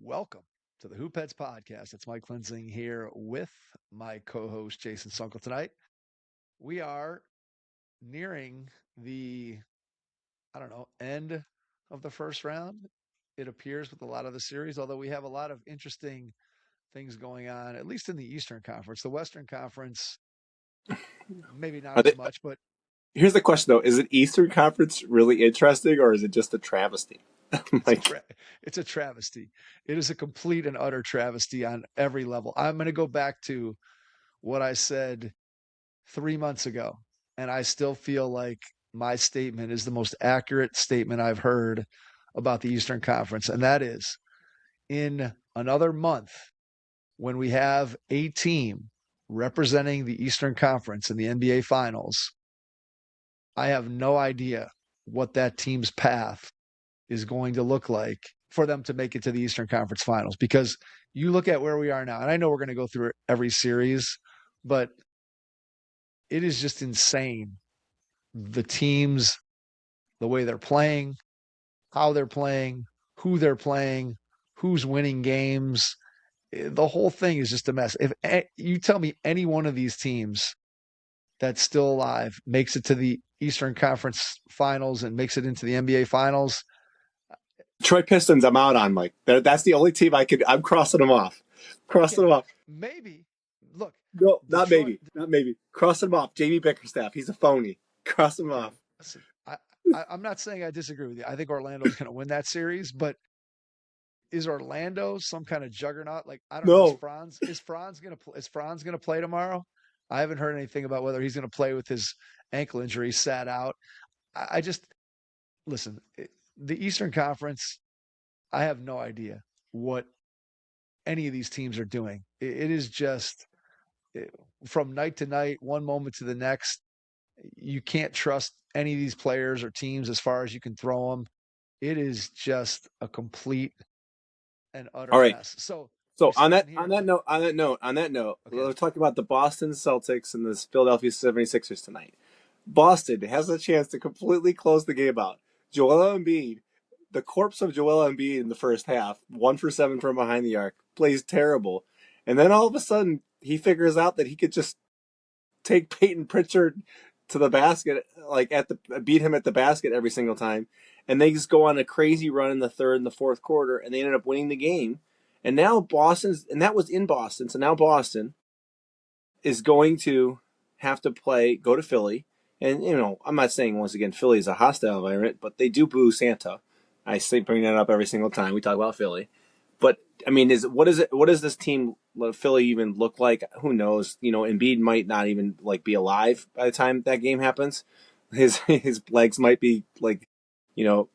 Welcome to the Hoop Heads Podcast. It's Mike Linsing here with my co-host Jason Sunkel tonight. We are nearing the, end of the first round. It appears with a lot of the series, although we have a lot of interesting things going on, at least in the Eastern Conference. The Western Conference, maybe not Are as they, much, but here's the question though: is it Eastern Conference really interesting, or is it just a travesty? it's a Like, tra- it's a travesty. It is a complete and utter travesty on every level. I'm going to go back to what I said 3 months ago, and I still feel like my statement is the most accurate statement I've heard about the Eastern Conference. And that is in another month, when we have a team representing the Eastern Conference in the NBA Finals, I have no idea what that team's path is going to look like for them to make it to the Eastern Conference Finals. Because you look at where we are now, and I know we're going to go through every series, but it is just insane. The teams, the way they're playing, how they're playing, who they're playing, who's winning games. The whole thing is just a mess. If you tell me any one of these teams that's still alive makes it to the Eastern Conference Finals and makes it into the NBA Finals, Detroit Pistons, I'm out on, Mike. That's the only team I'm crossing them off. Crossing okay, them off. maybe. Look, No, not Detroit. maybe, not maybe. Crossing them off. JB Bickerstaff, he's a phony. Cross them Okay, off. listen. I'm not saying I disagree with you. I think Orlando's going to win that series, but is Orlando some kind of juggernaut? Like, I don't know. No, Is Franz gonna play tomorrow? I haven't heard anything about whether he's gonna play with his ankle injury sat out. I just listen. The Eastern Conference. I have no idea what any of these teams are doing. It is just from night to night, one moment to the next. You can't trust any of these players or teams as far as you can throw them. It is just a complete and all utter right. mess. So So you're on sitting that here. on that note, on that note, on that note, Okay. let's talk about the Boston Celtics and the Philadelphia 76ers tonight. Boston has a chance to completely close the game out. Joel Embiid, the corpse of Joel Embiid in the first half, 1 for 7 from behind the arc, plays terrible. And then all of a sudden, he figures out that he could just take Peyton Pritchard to the basket, like beat him at the basket every single time. And they just go on a crazy run in the third and the fourth quarter, and they ended up winning the game. And now and that was in Boston. So now Boston is going to have to go to Philly. And, I'm not saying, once again, Philly is a hostile environment, but they do boo Santa. I say bring that up every single time we talk about Philly. But, I mean, what does this team, Philly, even look like? Who knows? Embiid might not even, be alive by the time that game happens. His legs might be, you know,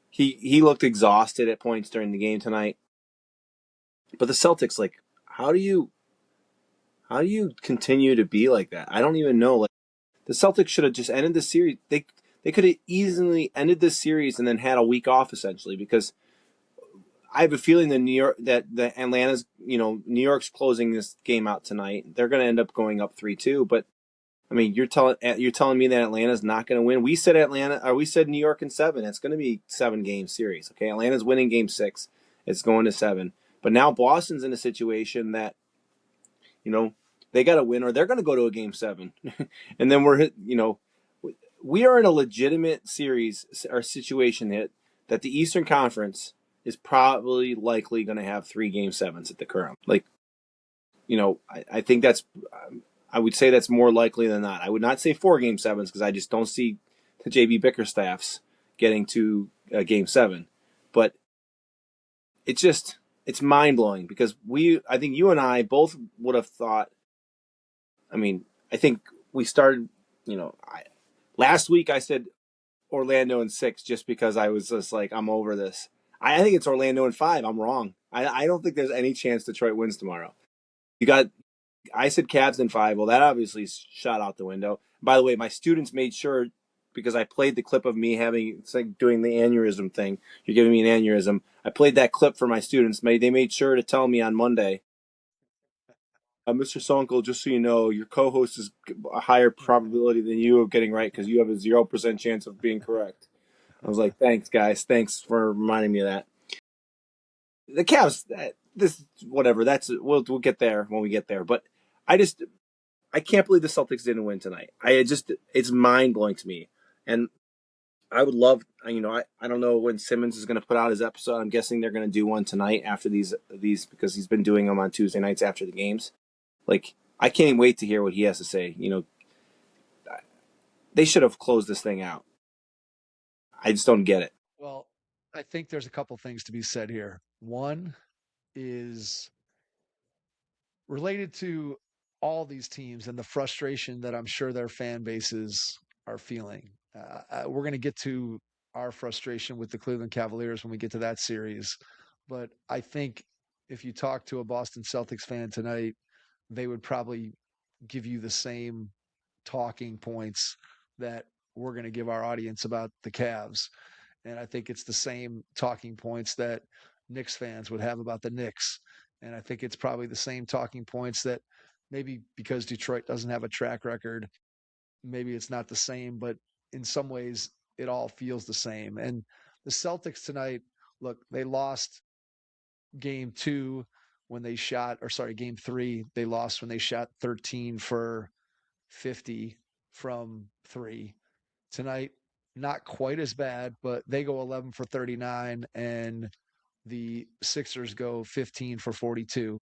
he looked exhausted at points during the game tonight. But the Celtics, how do you how do you continue to be like that? I don't even know. Like, the Celtics should have just ended the series. They could have easily ended this series and then had a week off essentially, because I have a feeling that the Atlanta's, New York's closing this game out tonight. They're going to end up going up 3-2. But I mean, you're telling me that Atlanta's not going to win. We said New York in 7. It's going to be 7-game series. Okay, Atlanta's winning game 6. It's going to 7. But now Boston's in a situation that, you know, they got to win or they're going to go to a game 7. And then we are in a legitimate series or situation that the Eastern Conference is probably likely going to have 3 game 7s at the current. I think I would say that's more likely than not. I would not say 4 game 7s because I just don't see the JB Bickerstaffs getting to game 7. But it's mind blowing because I think you and I both would have thought. I mean, I think we started. Last week I said Orlando in 6 just because I was just like, I'm over this. I think it's Orlando in 5. I'm wrong. I don't think there's any chance Detroit wins tomorrow. I said Cavs in 5. Well, that obviously shot out the window. By the way, my students made sure, because I played the clip of me doing the aneurysm thing. You're giving me an aneurysm. I played that clip for my students. They made sure to tell me on Monday, Mr. Sonkel, just so you know, your co-host is a higher probability than you of getting right because you have a 0% chance of being correct. I was like, thanks, guys. Thanks for reminding me of that. the Cavs. This whatever. That's we'll get there when we get there. But I just I can't believe the Celtics didn't win tonight. It's mind blowing to me, and I would love, I don't know when Simmons is going to put out his episode. I'm guessing they're going to do one tonight after these because he's been doing them on Tuesday nights after the games. Like, I can't wait to hear what he has to say. They should have closed this thing out. I just don't get it. Well, I think there's a couple things to be said here. One is related to all these teams and the frustration that I'm sure their fan bases are feeling. We're going to get to our frustration with the Cleveland Cavaliers when we get to that series. But I think if you talk to a Boston Celtics fan tonight, they would probably give you the same talking points that we're going to give our audience about the Cavs. And I think it's the same talking points that Knicks fans would have about the Knicks. And I think it's probably the same talking points that maybe because Detroit doesn't have a track record, maybe it's not the same, but in some ways it all feels the same. And the Celtics tonight, look, they lost game two when they shot, or sorry, game three, they lost when they shot 13 for 50 from three. Tonight, not quite as bad, but they go 11 for 39 and the Sixers go 15 for 42.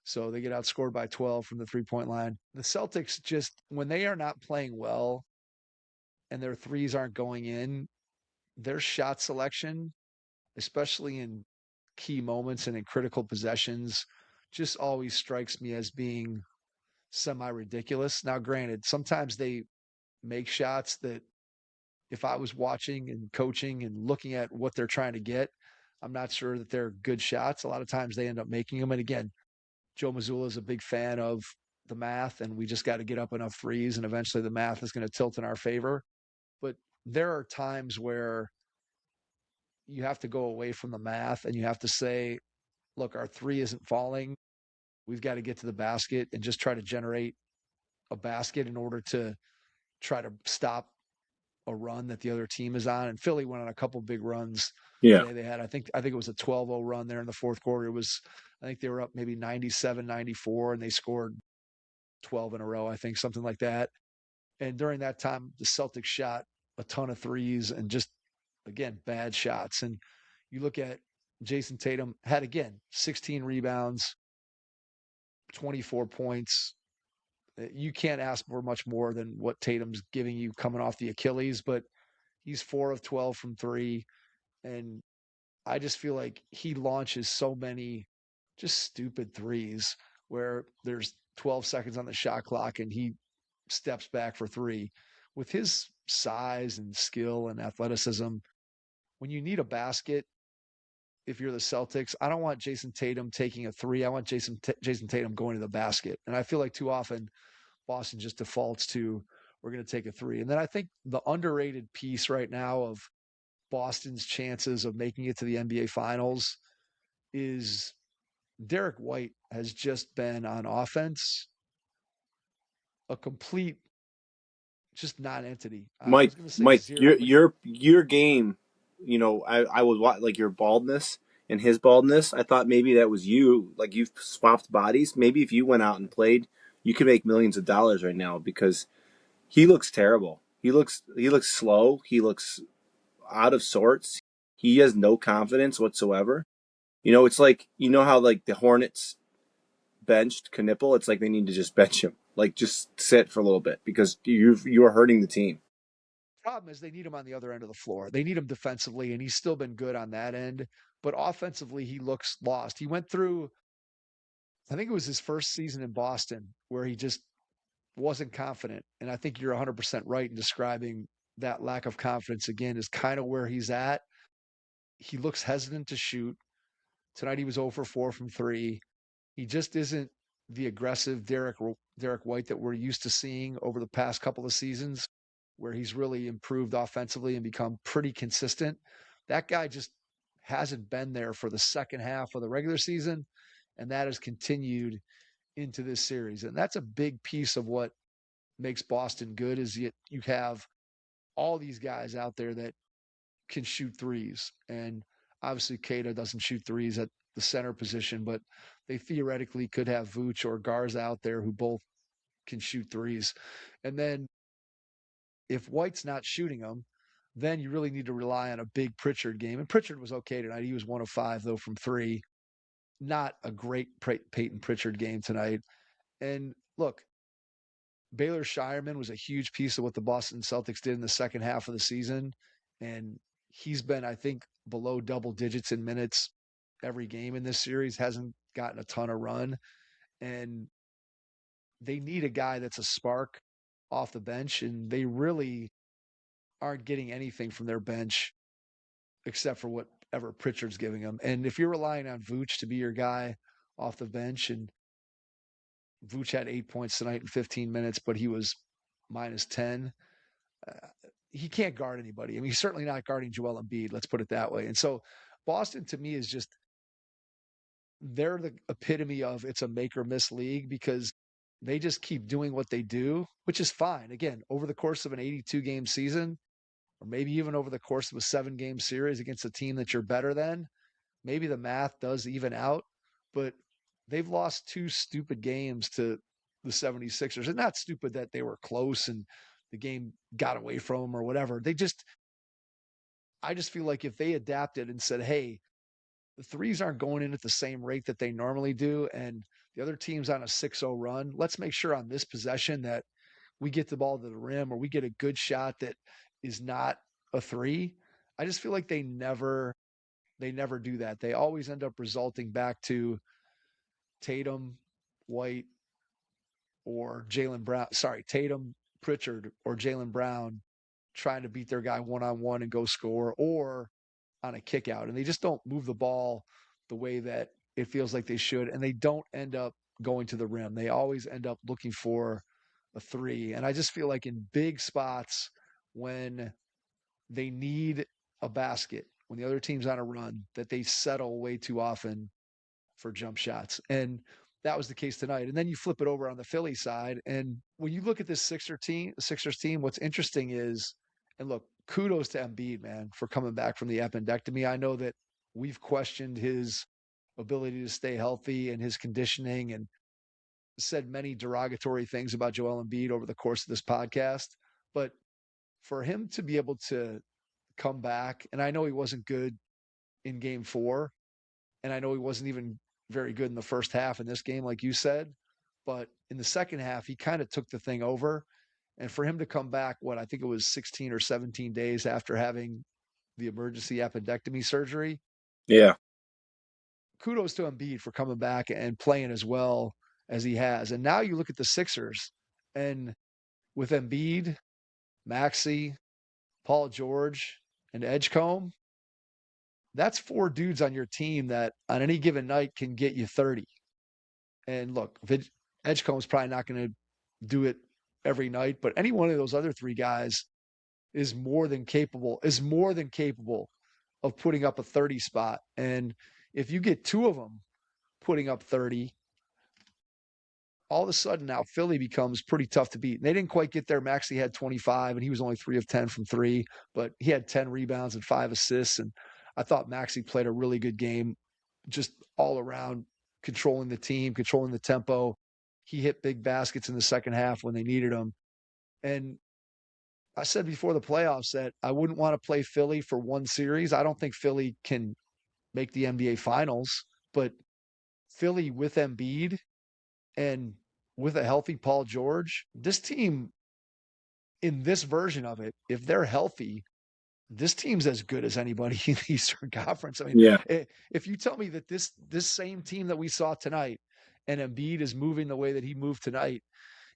So they get outscored by 12 from the 3-point line. The Celtics just, when they are not playing well and their threes aren't going in, their shot selection, especially in key moments and in critical possessions, just always strikes me as being semi ridiculous. Now, granted, sometimes they make shots that if I was watching and coaching and looking at what they're trying to get, I'm not sure that they're good shots. A lot of times they end up making them. And again, Joe Mazzulla is a big fan of the math, and we just got to get up enough threes, and eventually the math is going to tilt in our favor. But there are times where you have to go away from the math and you have to say, look, our three isn't falling. We've got to get to the basket and just try to generate a basket in order to try to stop a run that the other team is on. And Philly went on a couple big runs Yeah. today. They had, I think it was a 12-0 run there in the fourth quarter. It was, I think they were up maybe 97-94 and they scored 12 in a row, I think, something like that. And during that time, the Celtics shot a ton of threes and just, again, bad shots. And you look at Jason Tatum had, again, 16 rebounds, 24 points. You can't ask for much more than what Tatum's giving you coming off the Achilles, but he's 4 of 12 from three. And I just feel like he launches so many just stupid threes where there's 12 seconds on the shot clock and he steps back for three. With his size and skill and athleticism, when you need a basket, if you're the Celtics, I don't want Jason Tatum taking a three. I want Jason Tatum going to the basket. And I feel like too often Boston just defaults to we're going to take a three. And then I think the underrated piece right now of Boston's chances of making it to the NBA Finals is Derek White has just been on offense a complete just non-entity. I Mike, was going to say Mike, zero, but your game, I would watch like your baldness and his baldness. I thought maybe that was you, like you've swapped bodies. Maybe if you went out and played, you could make millions of dollars right now because he looks terrible. He looks slow. He looks out of sorts. He has no confidence whatsoever. It's like how like the Hornets benched Knipple. It's like they need to just bench him, like just sit for a little bit because you're hurting the team. problem is they need him on the other end of the floor. They need him defensively, and he's still been good on that end. But offensively, he looks lost. He went through, I think it was his first season in Boston, where he just wasn't confident. And I think you're 100% right in describing that lack of confidence again is kind of where he's at. He looks hesitant to shoot. Tonight he was 0 for 4 from three. He just isn't the aggressive Derek White that we're used to seeing over the past couple of seasons, where he's really improved offensively and become pretty consistent. That guy just hasn't been there for the second half of the regular season, and that has continued into this series. And that's a big piece of what makes Boston good is you have all these guys out there that can shoot threes. And Obviously, Keita doesn't shoot threes at the center position, but they theoretically could have Vooch or Garza out there who both can shoot threes. And then if White's not shooting them, then you really need to rely on a big Pritchard game. And Pritchard was okay tonight. He was 1 of 5, though, from three. Not a great Peyton Pritchard game tonight. And look, Baylor Shireman was a huge piece of what the Boston Celtics did in the second half of the season. And he's been, I think, below double digits in minutes every game in this series, hasn't gotten a ton of run. And they need a guy that's a spark off the bench. And they really aren't getting anything from their bench except for whatever Pritchard's giving them. And if you're relying on Vooch to be your guy off the bench, and Vooch had 8 points tonight in 15 minutes, but he was -10. He can't guard anybody. I mean, he's certainly not guarding Joel Embiid. Let's put it that way. And so Boston, to me, is just they're the epitome of it's a make or miss league because they just keep doing what they do, which is fine. Again, over the course of an 82 game season, or maybe even over the course of a 7 game series against a team that you're better than, maybe the math does even out. But they've lost 2 stupid games to the 76ers. And not stupid that they were close and the game got away from them or whatever. I just feel like if they adapted and said, hey, the threes aren't going in at the same rate that they normally do, and the other team's on a 6-0 run, let's make sure on this possession that we get the ball to the rim or we get a good shot that is not a three. I just feel like they never do that. They always end up resulting back to Tatum, White, or Jaylen Brown. Sorry, Tatum, Pritchard, or Jaylen Brown trying to beat their guy one-on-one and go score, or on a kick out. And they just don't move the ball the way that it feels like they should. And they don't end up going to the rim. They always end up looking for a three. And I just feel like in big spots when they need a basket, when the other team's on a run, that they settle way too often for jump shots. And that was the case tonight. And then you flip it over on the Philly side. And when you look at this Sixers team, what's interesting is, and look, kudos to Embiid, man, for coming back from the appendectomy. I know that we've questioned his ability to stay healthy and his conditioning and said many derogatory things about Joel Embiid over the course of this podcast. But for him to be able to come back, and I know he wasn't good in game 4, and I know he wasn't even very good in the first half in this game, like you said, but in the second half, he kind of took the thing over. And for him to come back, I think it was 16 or 17 days after having the emergency appendectomy surgery. Yeah. Kudos to Embiid for coming back and playing as well as he has. And now you look at the Sixers, and with Embiid, Maxey, Paul George, and Edgecombe, that's 4 dudes on your team that on any given night can get you 30. And look, Edgecombe's probably not going to do it every night, but any one of those other 3 guys is more than capable of putting up a 30 spot. And if you get 2 of them putting up 30, all of a sudden now Philly becomes pretty tough to beat. And they didn't quite get there. Maxey had 25 and he was only 3 of 10 from 3, but he had 10 rebounds and 5 assists. And I thought Maxey played a really good game, just all around, controlling the team, controlling the tempo. He hit big baskets in the second half when they needed him. And I said before the playoffs that I wouldn't want to play Philly for one series. I don't think Philly can make the NBA Finals, but Philly with Embiid and with a healthy Paul George, this team in this version of it, if they're healthy, this team's as good as anybody in the Eastern Conference. I mean, Yeah. if you tell me that this same team that we saw tonight and Embiid is moving the way that he moved tonight,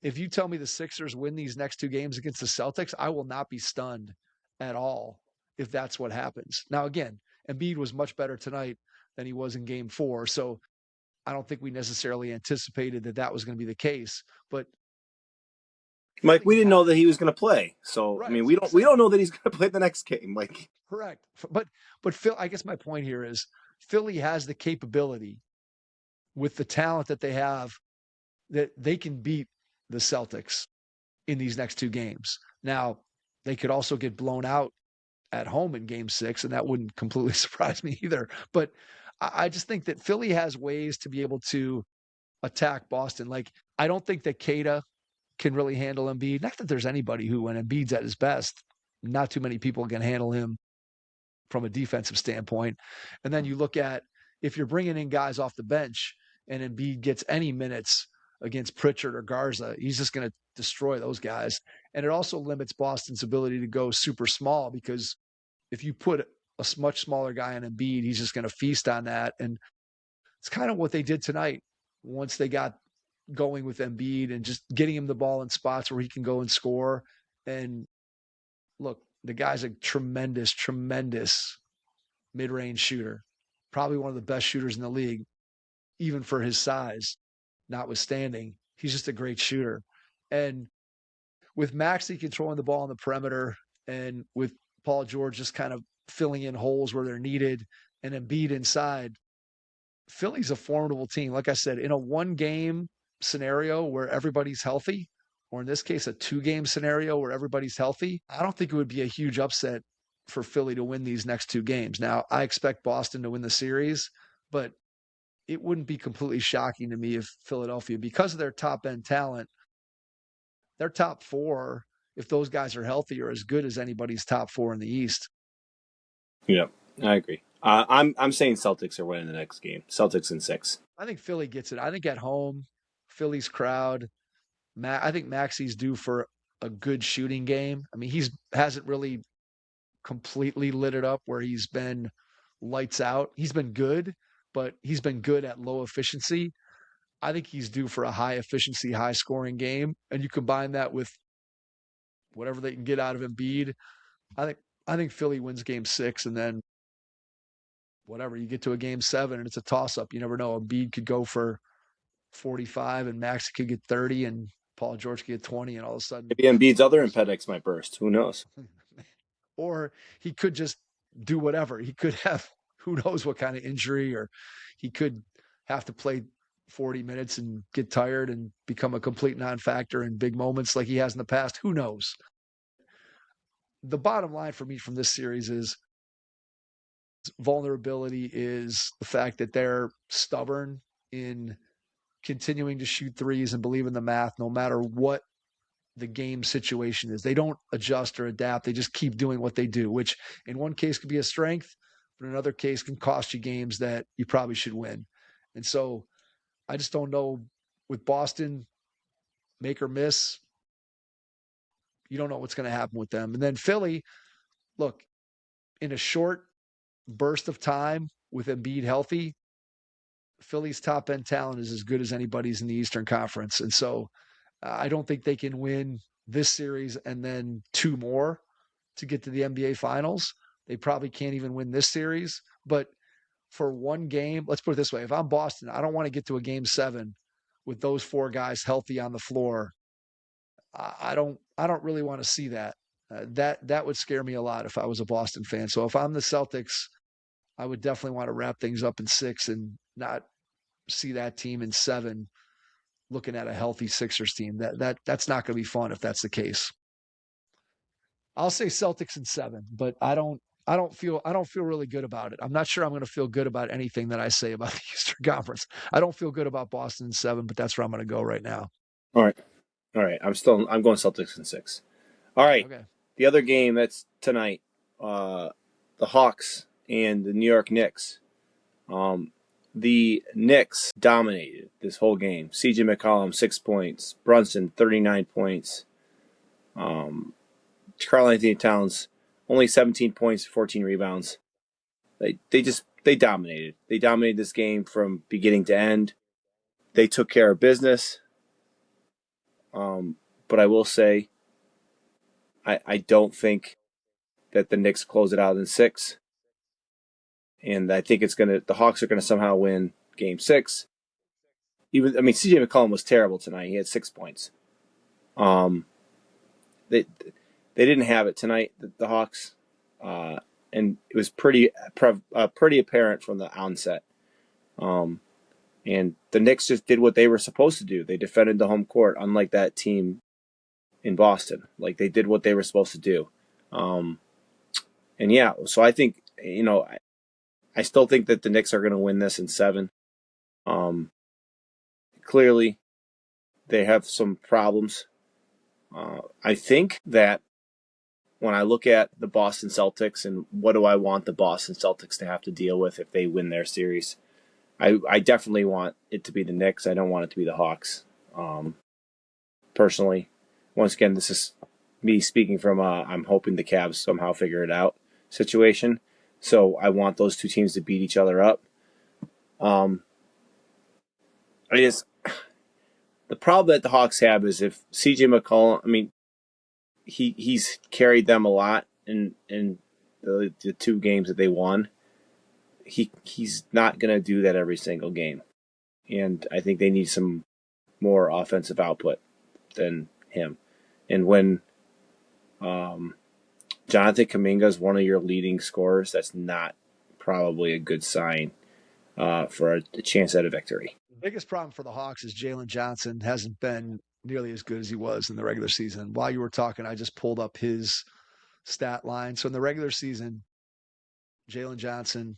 if you tell me the Sixers win these next 2 games against the Celtics, I will not be stunned at all if that's what happens. Now, again, Embiid was much better tonight than he was in game 4. So I don't think we necessarily anticipated that was going to be the case. But Mike, we didn't know that he was going to play. So, right, I mean, we don't know that he's going to play the next game. Like, correct. But Phil, I guess my point here is Philly has the capability with the talent that they have that they can beat the Celtics in these next 2 games. Now, they could also get blown out at home in game 6, and that wouldn't completely surprise me either. But I just think that Philly has ways to be able to attack Boston. Like, I don't think that Kata can really handle Embiid. Not that there's anybody who, when Embiid's at his best, not too many people can handle him from a defensive standpoint. And then you look at, if you're bringing in guys off the bench and Embiid gets any minutes against Pritchard or Garza, he's just going to destroy those guys. And it also limits Boston's ability to go super small, because if you put a much smaller guy on Embiid, he's just going to feast on that. And it's kind of what they did tonight once they got going with Embiid and just getting him the ball in spots where he can go and score. And look, the guy's a tremendous, tremendous mid-range shooter, probably one of the best shooters in the league, even for his size, notwithstanding. He's just a great shooter. And with Maxey controlling the ball on the perimeter, and with Paul George just kind of filling in holes where they're needed, and Embiid inside, Philly's a formidable team. Like I said, in a one-game scenario where everybody's healthy, or in this case, a 2-game scenario where everybody's healthy, I don't think it would be a huge upset for Philly to win these next 2 games. Now, I expect Boston to win the series, but it wouldn't be completely shocking to me if Philadelphia, because of their top-end talent, their top 4, if those guys are healthy, are as good as anybody's top 4 in the East. Yeah, I agree. I'm saying Celtics are winning the next game. Celtics in 6. I think Philly gets it. I think at home, Philly's crowd, I think Maxey's due for a good shooting game. I mean, hasn't really completely lit it up where he's been lights out. He's been good, but he's been good at low efficiency. I think he's due for a high efficiency, high scoring game. And you combine that with whatever they can get out of Embiid. I think Philly wins game 6, and then whatever, you get to a game 7 and it's a toss up. You never know. Embiid could go for 45 and Max could get 30 and Paul George could get 20, and all of a sudden, Maybe Embiid's other impediments might burst. Who knows? or he could just do whatever. He could have who knows what kind of injury, or he could have to play 40 minutes and get tired and become a complete non-factor in big moments like he has in the past. Who knows? The bottom line for me from this series is vulnerability is the fact that they're stubborn in continuing to shoot threes and believe in the math no matter what the game situation is. They don't adjust or adapt. They just keep doing what they do, which in one case could be a strength, but in another case can cost you games that you probably should win. And so I just don't know, with Boston, make or miss, you don't know what's going to happen with them. And then Philly, look, in a short burst of time with Embiid healthy, Philly's top end talent is as good as anybody's in the Eastern Conference. And so I don't think they can win this series and then 2 more to get to the NBA Finals. They probably can't even win this series. But for one game, let's put it this way: if I'm Boston, I don't want to get to a game 7 with those 4 guys healthy on the floor. I don't really want to see that. That would scare me a lot if I was a Boston fan. So if I'm the Celtics, I would definitely want to wrap things up in 6 and not see that team in 7 looking at a healthy Sixers team. That's not going to be fun if that's the case. I'll say Celtics in 7, but I don't feel really good about it. I'm not sure I'm going to feel good about anything that I say about the Eastern Conference. I don't feel good about Boston in 7, but that's where I'm going to go right now. All right. I'm going Celtics in 6. All right. Okay. The other game that's tonight, the Hawks and the New York Knicks. The Knicks dominated this whole game. C.J. McCollum, 6 points. Brunson, 39 points. Karl-Anthony Towns, only 17 points, 14 rebounds. They dominated. They dominated this game from beginning to end. They took care of business. But I will say, I don't think that the Knicks close it out in 6. And I think the Hawks are gonna somehow win game 6. CJ McCollum was terrible tonight. He had 6 points. They didn't have it tonight, the Hawks, and it was pretty apparent from the onset. And the Knicks just did what they were supposed to do. They defended the home court, unlike that team in Boston. Like, they did what they were supposed to do. And yeah, so I think, I still think that the Knicks are going to win this in seven. Um, Clearly, they have some problems. I think that when I look at the Boston Celtics and what do I want the Boston Celtics to have to deal with if they win their series, I definitely want it to be the Knicks. I don't want it to be the Hawks. Um, Personally, once again, this is me speaking from I'm hoping the Cavs somehow figure it out situation. So I want those two teams to beat each other up. Um, I just the problem that the Hawks have is if CJ McCollum, I mean, he's carried them a lot in the two games that they won. He's not going to do that every single game, and I think they need some more offensive output than him. And when um, Jonathan Kuminga is one of your leading scorers, that's not probably a good sign for a chance at a victory. The biggest problem for the Hawks is Jalen Johnson hasn't been nearly as good as he was in the regular season. While you were talking, I just pulled up his stat line. So in the regular season, Jalen Johnson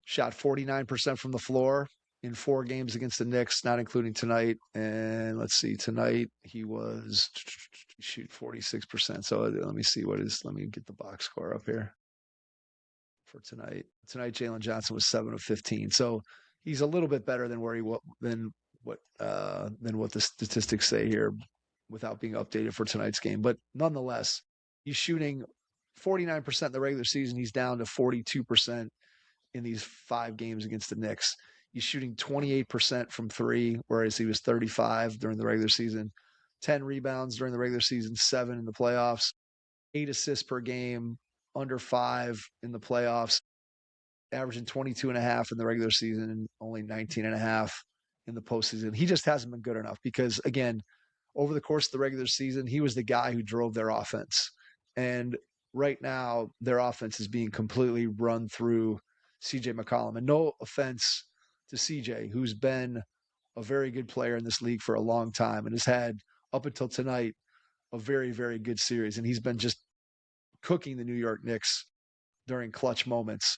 shot 49% from the floor in 4 games against the Knicks, not including tonight. And let's see, tonight he was shoot 46%. So let me see let me get the box score up here for tonight. Tonight, Jalen Johnson was 7 of 15. So he's a little bit better than where he than what the statistics say here, without being updated for tonight's game. But nonetheless, he's shooting 49% in the regular season. He's down to 42% in these 5 games against the Knicks. He's shooting 28% from three, whereas he was 35 during the regular season. 10 rebounds during the regular season, 7 in the playoffs, 8 assists per game, under 5 in the playoffs, averaging 22 and a half in the regular season and only 19 and a half in the postseason. He just hasn't been good enough because, again, over the course of the regular season, he was the guy who drove their offense. And right now, their offense is being completely run through CJ McCollum. And no offense to CJ, who's been a very good player in this league for a long time and has had, up until tonight, a very, very good series. And he's been just cooking the New York Knicks during clutch moments.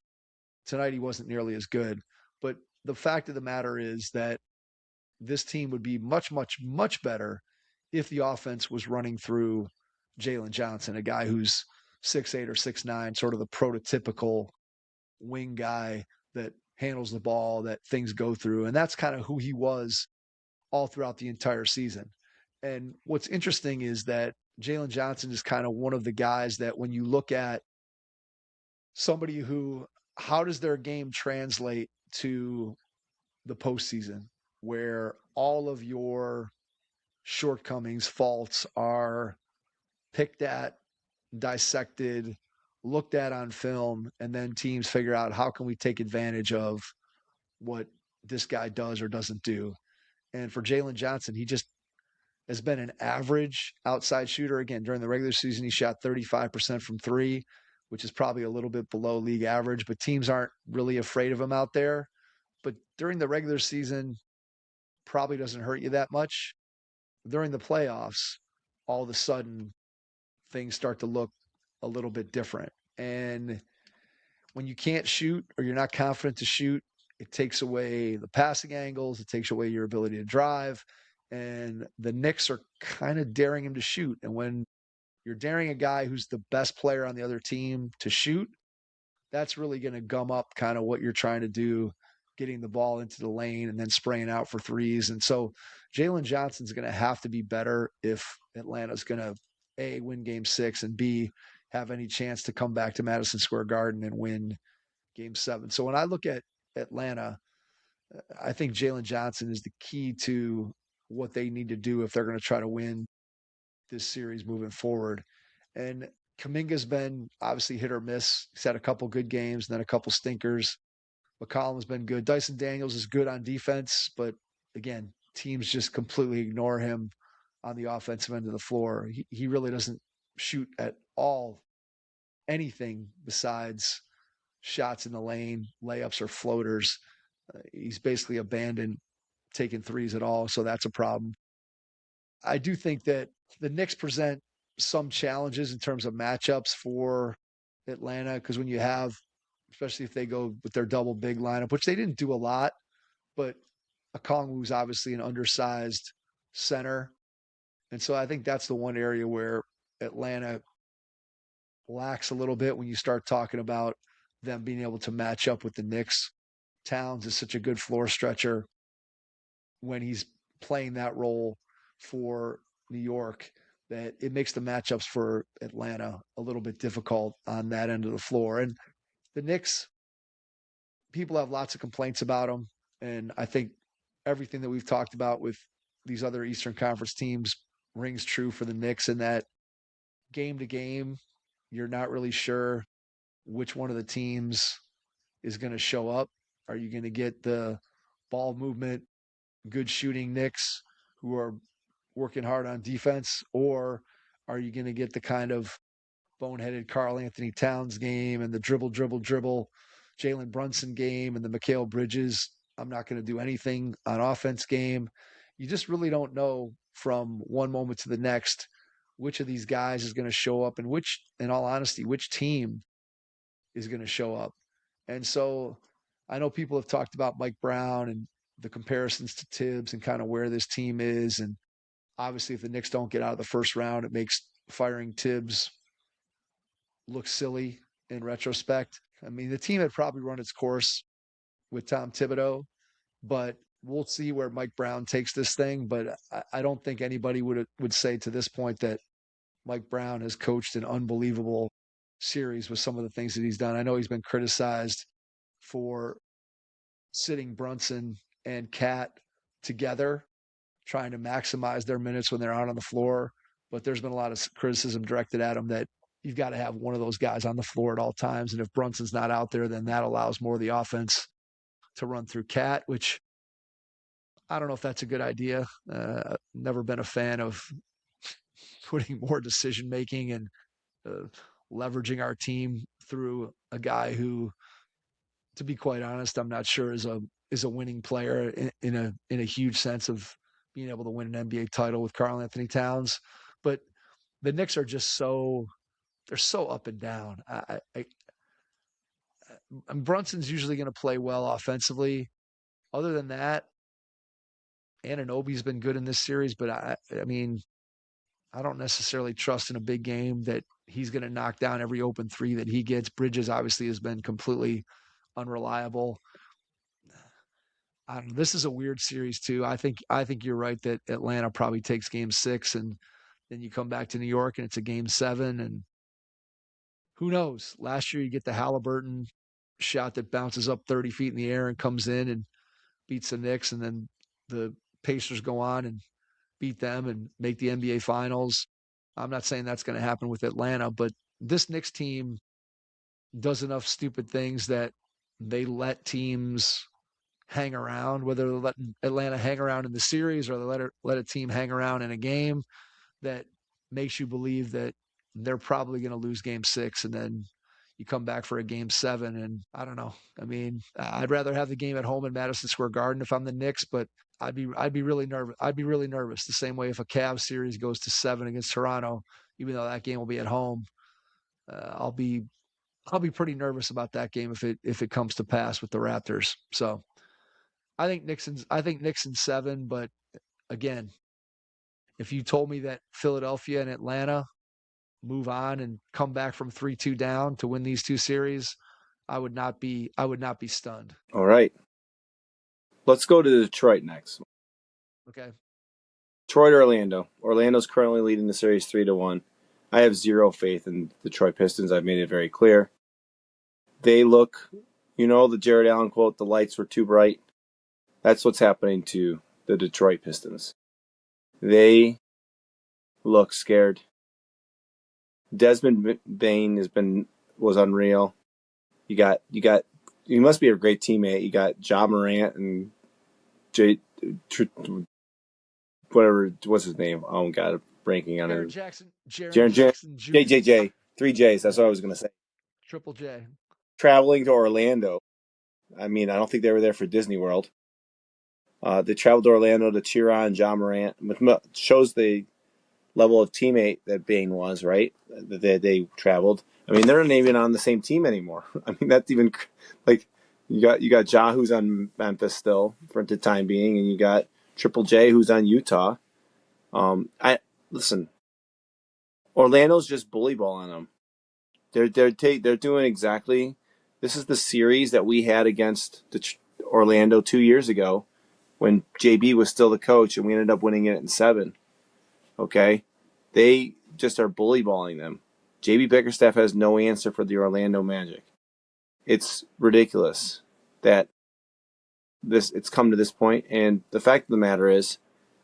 Tonight, he wasn't nearly as good. But the fact of the matter is that this team would be much, much, much better if the offense was running through Jalen Johnson, a guy who's 6'8" or 6'9", sort of the prototypical wing guy that handles the ball, that things go through. And that's kind of who he was all throughout the entire season. And what's interesting is that Jalen Johnson is kind of one of the guys that when you look at somebody who, how does their game translate to the postseason, where all of your shortcomings, faults are picked at, dissected, looked at on film, and then teams figure out how can we take advantage of what this guy does or doesn't do. And for Jalen Johnson, he just has been an average outside shooter. Again, during the regular season, he shot 35% from three, which is probably a little bit below league average, but teams aren't really afraid of him out there. But during the regular season, probably doesn't hurt you that much. During the playoffs, all of a sudden, things start to look a little bit different. And when you can't shoot or you're not confident to shoot, it takes away the passing angles, it takes away your ability to drive. And the Knicks are kind of daring him to shoot. And when you're daring a guy who's the best player on the other team to shoot, that's really going to gum up kind of what you're trying to do, getting the ball into the lane and then spraying out for threes. And so Jalen Johnson's going to have to be better if Atlanta's going to A, win game 6, and B, have any chance to come back to Madison Square Garden and win game 7. So when I look at Atlanta, I think Jalen Johnson is the key to what they need to do if they're going to try to win this series moving forward. And Kaminga's been obviously hit or miss. He's had a couple good games and then a couple stinkers. McCollum's been good. Dyson Daniels is good on defense, but again, teams just completely ignore him on the offensive end of the floor. He really doesn't shoot at all anything besides shots in the lane, layups or floaters. He's basically abandoned taking threes at all, so that's a problem. I do think that the Knicks present some challenges in terms of matchups for Atlanta, because when you have, especially if they go with their double big lineup, which they didn't do a lot, but Okongwu's obviously an undersized center. And so I think that's the one area where Atlanta lacks a little bit when you start talking about them being able to match up with the Knicks. Towns is such a good floor stretcher when he's playing that role for New York that it makes the matchups for Atlanta a little bit difficult on that end of the floor. And the Knicks, people have lots of complaints about them. And I think everything that we've talked about with these other Eastern Conference teams rings true for the Knicks in that game to game, you're not really sure which one of the teams is going to show up. Are you going to get the ball movement, good shooting Knicks who are working hard on defense, or are you going to get the kind of boneheaded Karl Anthony Towns game and the dribble, dribble, dribble Jalen Brunson game and the Mikal Bridges? I'm not going to do anything on offense game. You just really don't know from one moment to the next which of these guys is going to show up and which, in all honesty, which team is going to show up. And so I know people have talked about Mike Brown and the comparisons to Tibbs and kind of where this team is. And obviously, if the Knicks don't get out of the first round, it makes firing Tibbs look silly in retrospect. I mean, the team had probably run its course with Tom Thibodeau, but we'll see where Mike Brown takes this thing. But I don't think anybody would say to this point that Mike Brown has coached an unbelievable series with some of the things that he's done. I know he's been criticized for sitting Brunson and Cat together, trying to maximize their minutes when they're out on the floor. But there's been a lot of criticism directed at him that you've got to have one of those guys on the floor at all times. And if Brunson's not out there, then that allows more of the offense to run through Cat, which I don't know if that's a good idea. Never been a fan of putting more decision making and uh, leveraging our team through a guy who, to be quite honest, I'm not sure is a winning player in a huge sense of being able to win an NBA title with Karl Anthony Towns. But the Knicks are just they're so up and down. Brunson's usually going to play well offensively. Other than that, Anunoby's been good in this series, but I mean, I don't necessarily trust in a big game that he's going to knock down every open three that he gets. Bridges obviously has been completely unreliable. I don't know. This is a weird series too. I think you're right that Atlanta probably takes game 6 and then you come back to New York and it's a game 7 and who knows? Last year you get the Halliburton shot that bounces up 30 feet in the air and comes in and beats the Knicks and then the Pacers go on and beat them and make the NBA finals. I'm not saying that's going to happen with Atlanta, but this Knicks team does enough stupid things that they let teams hang around, whether they're letting Atlanta hang around in the series or they let a team hang around in a game that makes you believe that they're probably going to lose game 6 and then you come back for a game 7 and I don't know. I mean, I'd rather have the game at home in Madison Square Garden if I'm the Knicks, but I'd be really nervous. I'd be really nervous the same way if a Cavs series goes to 7 against Toronto, even though that game will be at home. I'll be pretty nervous about that game if it comes to pass with the Raptors. So I think Knicks in 7, but again, if you told me that Philadelphia and Atlanta move on and come back from 3-2 down to win these two series, I would not be stunned. All right. Let's go to Detroit next. Okay. Detroit, Orlando. Orlando's currently leading the series 3-1. I have zero faith in Detroit Pistons. I've made it very clear. They look, the Jared Allen quote, the lights were too bright. That's what's happening to the Detroit Pistons. They look scared. Desmond Bain was unreal. You must be a great teammate. You got Ja Morant and what's his name? Oh God, I'm breaking on Jaren him. Jackson, Jaren Jaren Jackson Jr. JJJ, 3 J's. That's Yeah. what I was gonna say. Triple J. Traveling to Orlando. I mean, I don't think they were there for Disney World. They traveled to Orlando to cheer on Ja Morant. Shows they level of teammate that Bane was, right? That they traveled. I mean, they're not even on the same team anymore. I mean, that's even like you got Ja who's on Memphis still for the time being, and you got Triple J who's on Utah. I listen. Orlando's just bully balling them. They're doing exactly. This is the series that we had against Orlando 2 years ago when JB was still the coach, and we ended up winning it in 7. Okay, they just are bully balling them. JB Bickerstaff has no answer for the Orlando Magic. It's ridiculous that it's come to this point, and the fact of the matter is,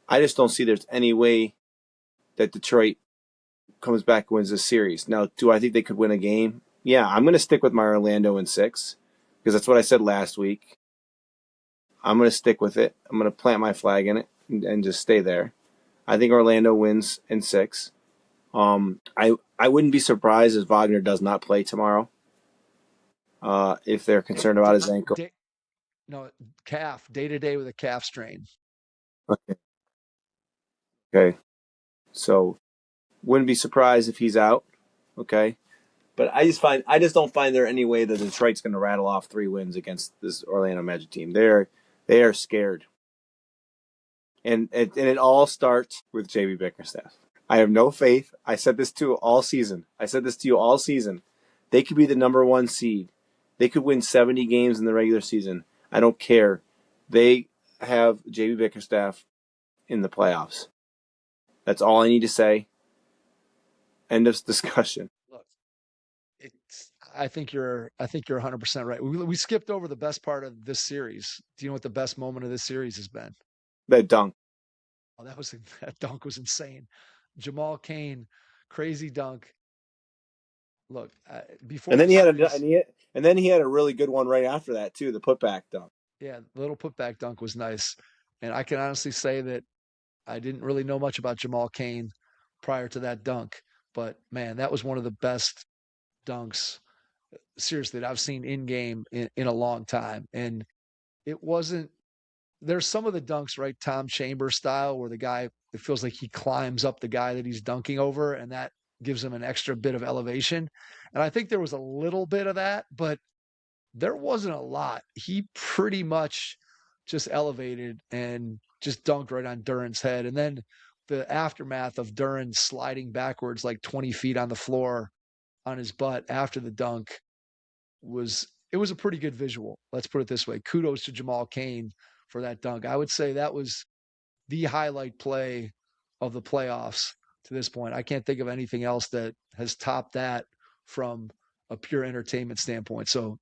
I just don't see there's any way that Detroit comes back and wins this series. Now, do I think they could win a game? Yeah, I'm going to stick with my Orlando in 6 because that's what I said last week. I'm going to stick with it. I'm going to plant my flag in it and just stay there. I think Orlando wins in 6. I wouldn't be surprised if Wagner does not play tomorrow. If they're concerned about his ankle. No, calf, day to day with a calf strain. Okay. Okay. So wouldn't be surprised if he's out. Okay. But I just don't find there any way that Detroit's going to rattle off 3 wins against this Orlando Magic team. They are scared, and it all starts with JB Bickerstaff. I have no faith. I said this to you all season. They could be the number 1 seed. They could win 70 games in the regular season. I don't care. They have JB Bickerstaff in the playoffs. That's all I need to say. End of discussion. Look, I think you're 100% right. We skipped over the best part of this series. Do you know what the best moment of this series has been? That dunk. Oh, that dunk was insane. Jamal Cain, crazy dunk. Look, before And the then he had series, a really good one right after that too, the putback dunk. yeah, the little putback dunk was nice. And I can honestly say that I didn't really know much about Jamal Cain prior to that dunk, but man, that was one of the best dunks, seriously, that I've seen in game in a long time. And it wasn't, there's some of the dunks, right? Tom Chambers style, where the guy, it feels like he climbs up the guy that he's dunking over, and that gives him an extra bit of elevation. And I think there was a little bit of that, but there wasn't a lot. He pretty much just elevated and just dunked right on Duran's head. And then the aftermath of Duran sliding backwards like 20 feet on the floor on his butt after the dunk was a pretty good visual. Let's put it this way. Kudos to Jamal Cain for that dunk. I would say that was the highlight play of the playoffs to this point. I can't think of anything else that has topped that from a pure entertainment standpoint. So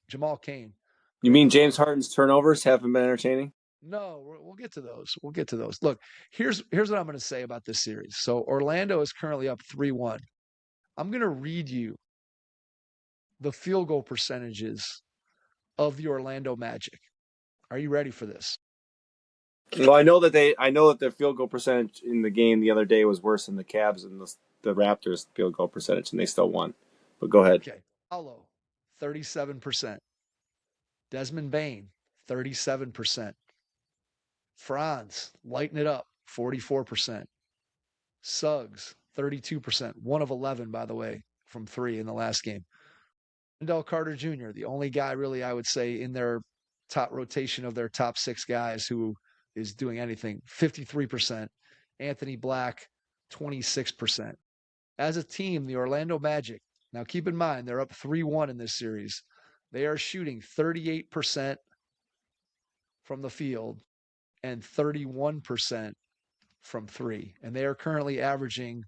Jamal Cain, You great mean play. James Harden's turnovers haven't been entertaining? No, we'll get to those. We'll get to those. Look, here's what I'm going to say about this series. So Orlando is currently up 3-1. I'm going to read you the field goal percentages of the Orlando Magic. Are you ready for this? Well, I know that their field goal percentage in the game the other day was worse than the Cavs and the Raptors field goal percentage, and they still won. But go ahead. Okay. Paolo, 37%. Desmond Bain, 37%. Franz, lighten it up, 44%. Suggs, 32%. 1 of 11, by the way, from 3 in the last game. Wendell Carter Jr., the only guy really I would say in their top rotation of their top 6 guys who is doing anything, 53%. Anthony Black, 26%. As a team, the Orlando Magic, now keep in mind, they're up 3-1 in this series. They are shooting 38% from the field and 31% from 3. And they are currently averaging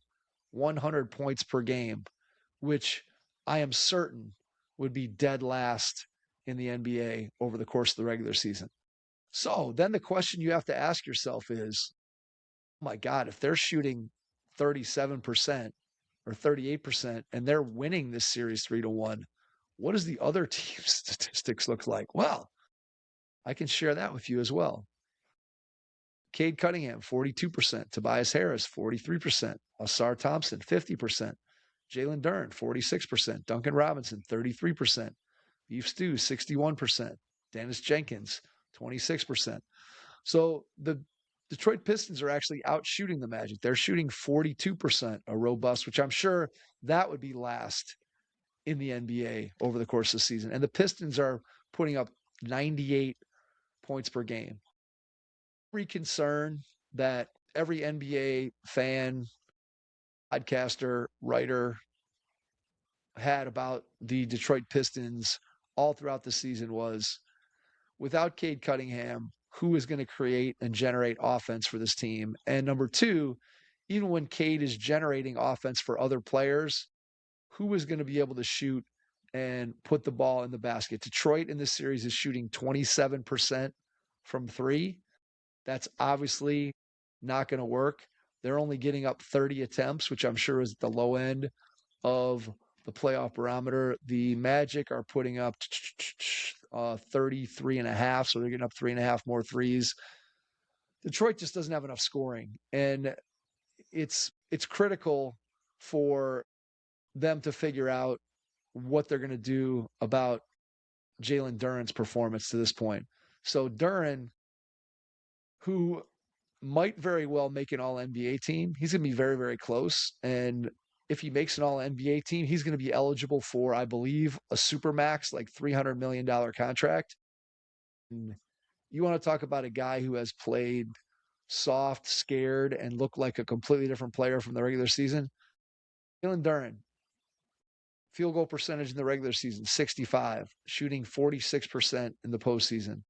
100 points per game, which I am certain would be dead last in the NBA over the course of the regular season. So then the question you have to ask yourself is, oh my God, if they're shooting 37% or 38% and they're winning this series 3-1, what does the other team's statistics look like? Well, I can share that with you as well. Cade Cunningham, 42%. Tobias Harris, 43%. Ausar Thompson, 50%. Jalen Duren, 46%. Duncan Robinson, 33%. Beef Stew, 61%. Dennis Jenkins, 26%. So the Detroit Pistons are actually out shooting the Magic. They're shooting 42% a robust, which I'm sure that would be last in the NBA over the course of the season. And the Pistons are putting up 98 points per game. Every concern that every NBA fan, podcaster, writer had about the Detroit Pistons all throughout the season was without Cade Cunningham, who is going to create and generate offense for this team? And number two, even when Cade is generating offense for other players, who is going to be able to shoot and put the ball in the basket? Detroit in this series is shooting 27% from three. That's obviously not going to work. They're only getting up 30 attempts, which I'm sure is at the low end of the playoff barometer. The Magic are putting up 33 and a half, so they're getting up 3.5 more threes. Detroit just doesn't have enough scoring, and it's critical for them to figure out what they're going to do about Jalen Duren's performance to this point. So Duren, who might very well make an all NBA team, he's going to be very, very close. And if he makes an all NBA team, he's going to be eligible for, I believe, a supermax, like $300 million contract. And you want to talk about a guy who has played soft, scared, and looked like a completely different player from the regular season? Jalen Duren, field goal percentage in the regular season, 65, shooting 46% in the postseason.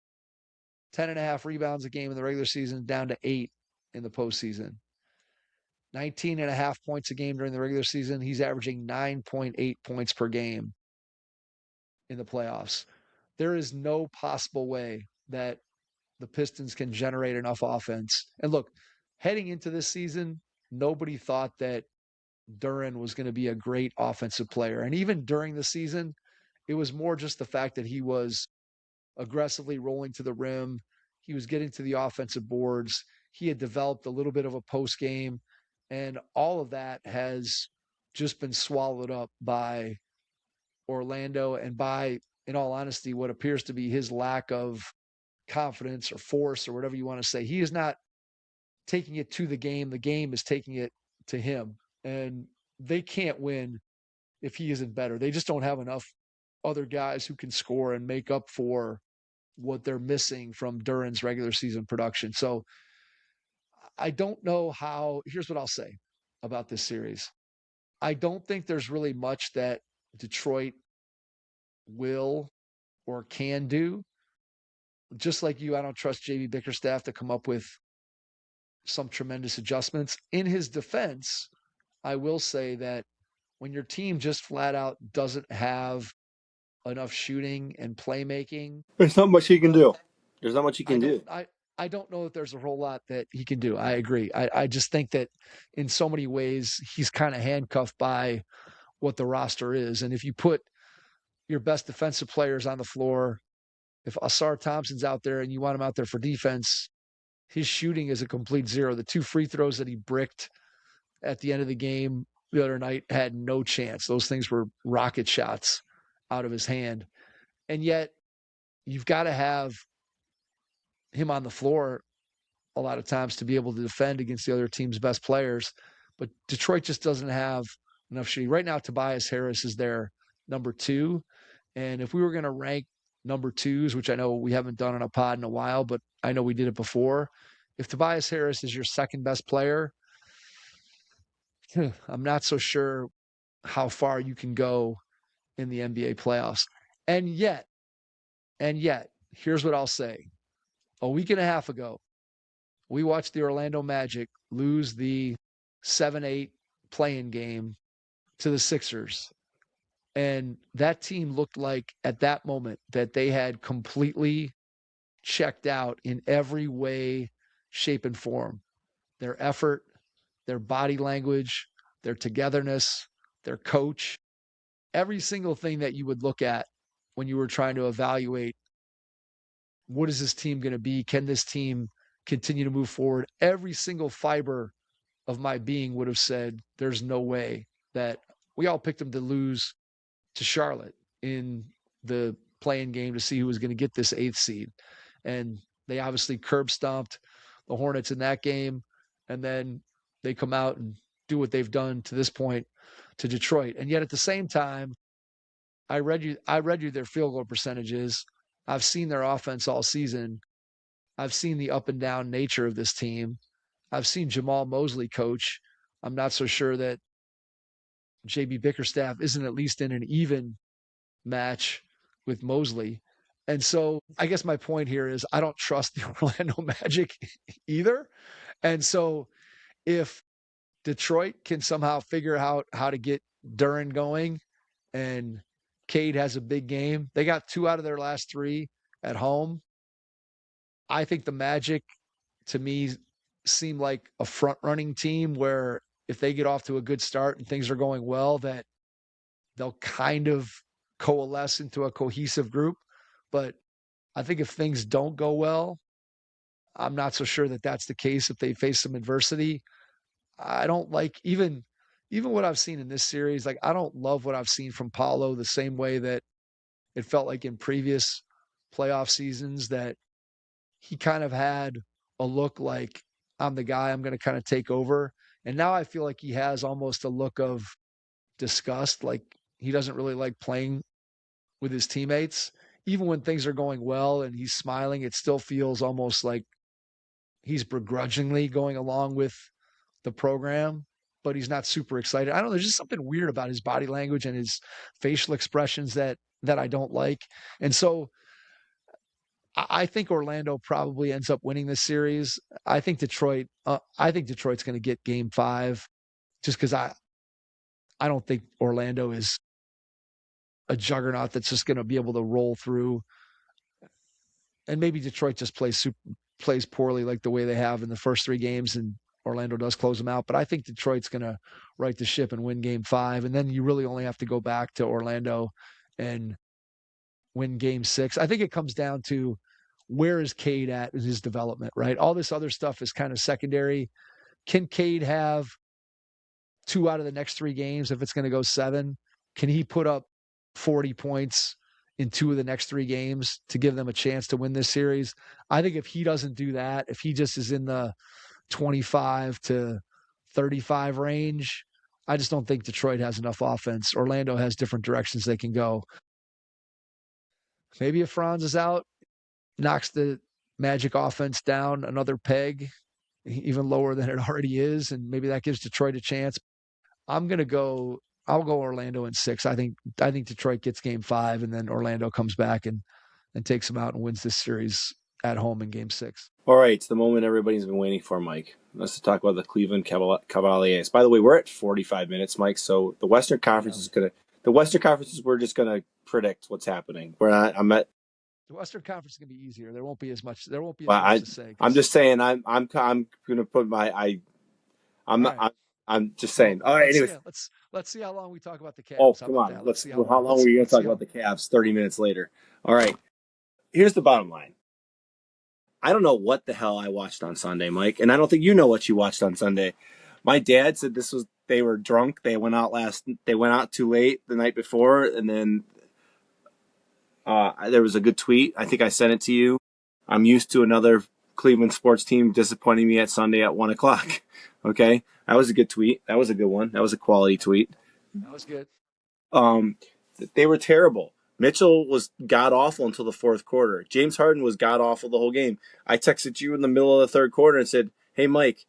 10.5 rebounds a game in the regular season, down to 8 in the postseason. 19.5 points a game during the regular season. He's averaging 9.8 points per game in the playoffs. There is no possible way that the Pistons can generate enough offense. And look, heading into this season, nobody thought that Duren was going to be a great offensive player. And even during the season, it was more just the fact that he was aggressively rolling to the rim. He was getting to the offensive boards. He had developed a little bit of a post game. And all of that has just been swallowed up by Orlando and by, in all honesty, what appears to be his lack of confidence or force or whatever you want to say. He is not taking it to the game. The game is taking it to him. And they can't win if he isn't better. They just don't have enough other guys who can score and make up for what they're missing from Duren's regular season production. So I don't know how. Here's what I'll say about this series. I don't think there's really much that Detroit will or can do. Just like you, I don't trust JB Bickerstaff to come up with some tremendous adjustments. In his defense, I will say that when your team just flat out doesn't have enough shooting and playmaking, There's not much he can do. There's not much he I can don't do. I don't know that there's a whole lot that he can do. I agree. I just think that in so many ways he's kind of handcuffed by what the roster is. And if you put your best defensive players on the floor, if Asar Thompson's out there and you want him out there for defense, his shooting is a complete zero. The 2 free throws that he bricked at the end of the game the other night had no chance. Those things were rocket shots out of his hand. And yet you've got to have him on the floor a lot of times to be able to defend against the other team's best players. But Detroit just doesn't have enough shooting. Right now, Tobias Harris is their number 2. And if we were going to rank number 2s, which I know we haven't done on a pod in a while, but I know we did it before. If Tobias Harris is your second best player, I'm not so sure how far you can go in the NBA playoffs. And yet, here's what I'll say. A week and a half ago, we watched the Orlando Magic lose the 7-8 play-in game to the Sixers. And that team looked like at that moment that they had completely checked out in every way, shape, and form. Their effort, their body language, their togetherness, their coach, every single thing that you would look at when you were trying to evaluate what is this team going to be? Can this team continue to move forward? Every single fiber of my being would have said, there's no way that we all picked them to lose to Charlotte in the play-in game to see who was going to get this 8th seed. And they obviously curb stomped the Hornets in that game, and then they come out and do what they've done to this point to Detroit. And yet at the same time, I read you their field goal percentages. I've seen their offense all season. I've seen the up and down nature of this team. I've seen Jamal Mosley coach. I'm not so sure that JB Bickerstaff isn't at least in an even match with Mosley. And so I guess my point here is I don't trust the Orlando Magic either. And so if Detroit can somehow figure out how to get Duren going and Cade has a big game, they got 2 out of their last 3 at home. I think the Magic to me seem like a front running team where if they get off to a good start and things are going well, that they'll kind of coalesce into a cohesive group. But I think if things don't go well, I'm not so sure that that's the case if they face some adversity. I don't like even what I've seen in this series. Like I don't love what I've seen from Paulo the same way that it felt like in previous playoff seasons that he kind of had a look like I'm the guy, I'm going to kind of take over. And now I feel like he has almost a look of disgust, like he doesn't really like playing with his teammates. Even when things are going well and he's smiling, it still feels almost like he's begrudgingly going along with the program, but he's not super excited. I don't know. There's just something weird about his body language and his facial expressions that I don't like. And so I think Orlando probably ends up winning this series. I think Detroit's going to get Game 5, just because I don't think Orlando is a juggernaut that's just going to be able to roll through. And maybe Detroit just plays poorly like the way they have in the first 3 games, and Orlando does close them out. But I think Detroit's going to right the ship and win Game 5, and then you really only have to go back to Orlando and win Game 6. I think it comes down to where is Cade at in his development, right? All this other stuff is kind of secondary. Can Cade have 2 out of the next 3 games if it's going to go 7? Can he put up 40 points in 2 of the next 3 games to give them a chance to win this series? I think if he doesn't do that, if he just is in the 25 to 35 range, I just don't think Detroit has enough offense. Orlando has different directions they can go. Maybe if Franz is out, knocks the Magic offense down another peg, even lower than it already is, and maybe that gives Detroit a chance. I'll go Orlando in 6. I think Detroit gets Game 5, and then Orlando comes back and takes them out and wins this series at home in Game 6. All right, it's the moment everybody's been waiting for, Mike. Let's talk about the Cleveland Cavaliers. By the way, we're at 45 minutes, Mike. So the Western Conference we're just gonna predict what's happening. We're not. The Western Conference is going to be easier. There won't be as much. There won't be as Well, much to say. I'm just saying. I'm gonna put my. I'm All not. right. I'm just Well, saying. All right. Anyways. let's see how long we talk about the Oh, Cavs. How come about on. that? Let's see how How long. long were you going to talk How, about the Cavs? 30 minutes later. All right. Here's the bottom line. I don't know what the hell I watched on Sunday, Mike, and I don't think you know what you watched on Sunday. My dad said they were drunk. They went out too late the night before, and then there was a good tweet. I think I sent it to you. I'm used to another Cleveland sports team disappointing me at Sunday at 1:00. Okay, that was a good tweet. That was a good one. That was a quality tweet. that was good. Um, they were terrible. Mitchell was god awful until the fourth quarter. James Harden was god awful the whole game. I texted you in the middle of the third quarter and said, "Hey, Mike,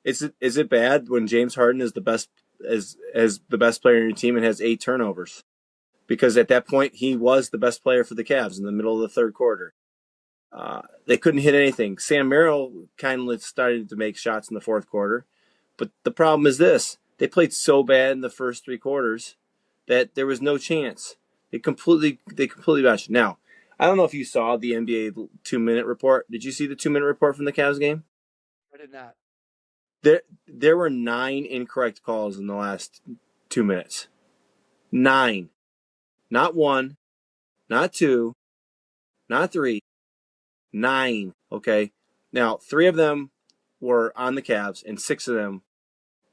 is it bad when James Harden is the best as the best player in your team and has 8 turnovers?" Because at that point he was the best player for the Cavs in the middle of the third quarter. They couldn't hit anything. Sam Merrill kind of started to make shots in the fourth quarter, but the problem is this: they played so bad in the first 3 quarters that there was no chance. They completely botched. Now, I don't know if you saw the NBA 2-minute report. Did you see the 2-minute report from the Cavs game? I did not. There were 9 incorrect calls in the last 2 minutes. 9. Not 1, not 2, not 3. 9. Okay. Now, 3 of them were on the Cavs and 6 of them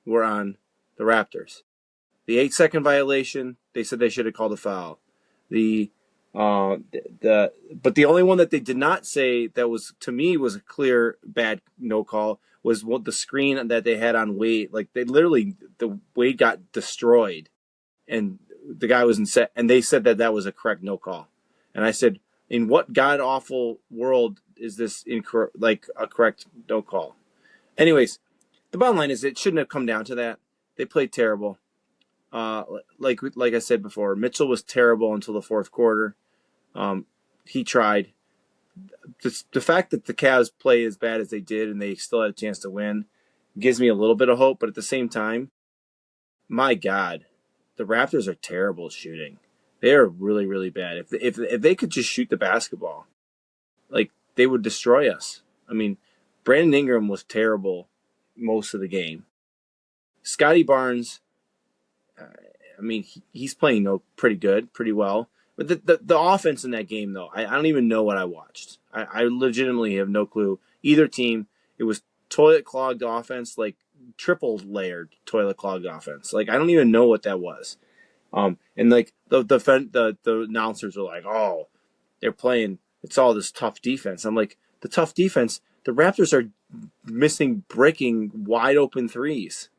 were on the Raptors. The 8-second violation, they said they should have called a foul. The But the only one that they did not say that was to me was a clear bad no call was what the screen that they had on Wade. Like they literally the Wade got destroyed, and the guy was in set, and they said that that was a correct no call, and I said, in what god awful world is this incorrect, like a correct no call? Anyways, the bottom line is it shouldn't have come down to that. They played terrible. Like I said before, Mitchell was terrible until the fourth quarter. Um, he tried. The fact that the Cavs play as bad as they did and they still had a chance to win gives me a little bit of hope. But at the same time, my God, the Raptors are terrible shooting. They are really, really bad. If they could just shoot the basketball, like they would destroy us. I mean, Brandon Ingram was terrible most of the game. Scotty Barnes, I mean, he's playing pretty good, pretty well. But the offense in that game, though, I don't even know what I watched. I legitimately have no clue. Either team, it was toilet clogged offense, like triple layered toilet clogged offense. Like I don't even know what that was. And like the announcers are like, oh, they're playing. It's all this tough defense. I'm like, the tough defense. The Raptors are missing breaking wide open threes.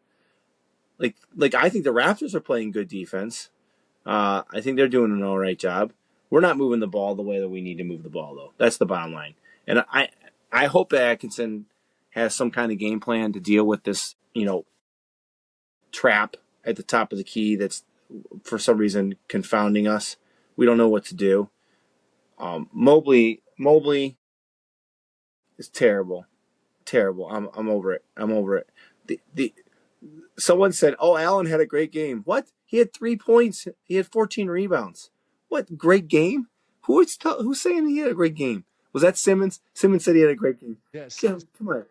Like I think the Raptors are playing good defense. I think they're doing an all right job. We're not moving the ball the way that we need to move the ball, though. That's the bottom line. And I hope that Atkinson has some kind of game plan to deal with this, trap at the top of the key that's for some reason confounding us. We don't know what to do. Mobley is terrible, terrible. I'm over it. I'm over it. The Someone said, "Oh, Allen had a great game." What? He had 3 points. He had 14 rebounds. What great game? Who's saying he had a great game? Was that Simmons? Simmons said he had a great game. Yes. Come on.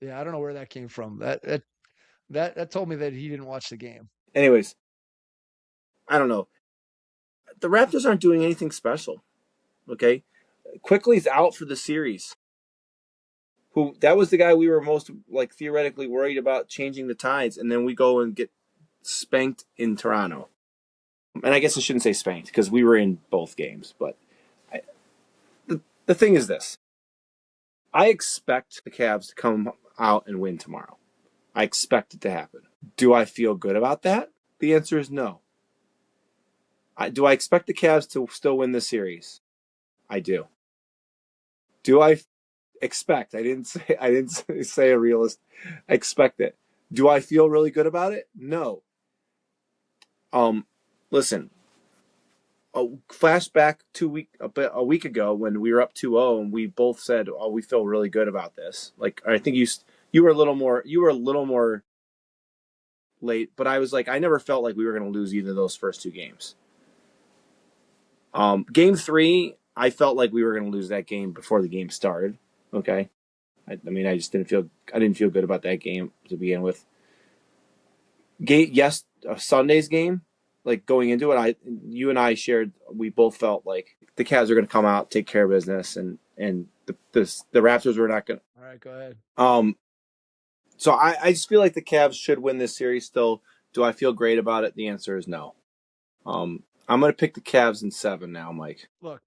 Yeah, I don't know where that came from. That told me that he didn't watch the game. Anyways, I don't know. The Raptors aren't doing anything special. Okay, Quickly's out for the series. Who that was the guy we were most like theoretically worried about changing the tides, and then we go and get spanked in Toronto. And I guess I shouldn't say spanked because we were in both games, but I, the thing is this: I expect the Cavs to come out and win tomorrow. I expect it to happen. Do I feel good about that? The answer is no. Do I expect the Cavs to still win the series? I do. Do I expect? I didn't say a realist. I expect it. Do I feel really good about it? No. Um, Listen. A flashback a week ago when we were up 2-0 and we both said, "Oh, we feel really good about this." Like I think you were a little more late, but I was like I never felt like we were going to lose either of those first two games. Game 3, I felt like we were going to lose that game before the game started. Okay, I mean I didn't feel good about that game to begin with. Yes, Sunday's game, like going into it, you and I shared. We both felt like the Cavs are going to come out, take care of business, and the Raptors were not going All right, go ahead. to. So I just feel like the Cavs should win this series. Still, do I feel great about it? The answer is no. I'm going to pick the Cavs in 7 now, Mike. Look,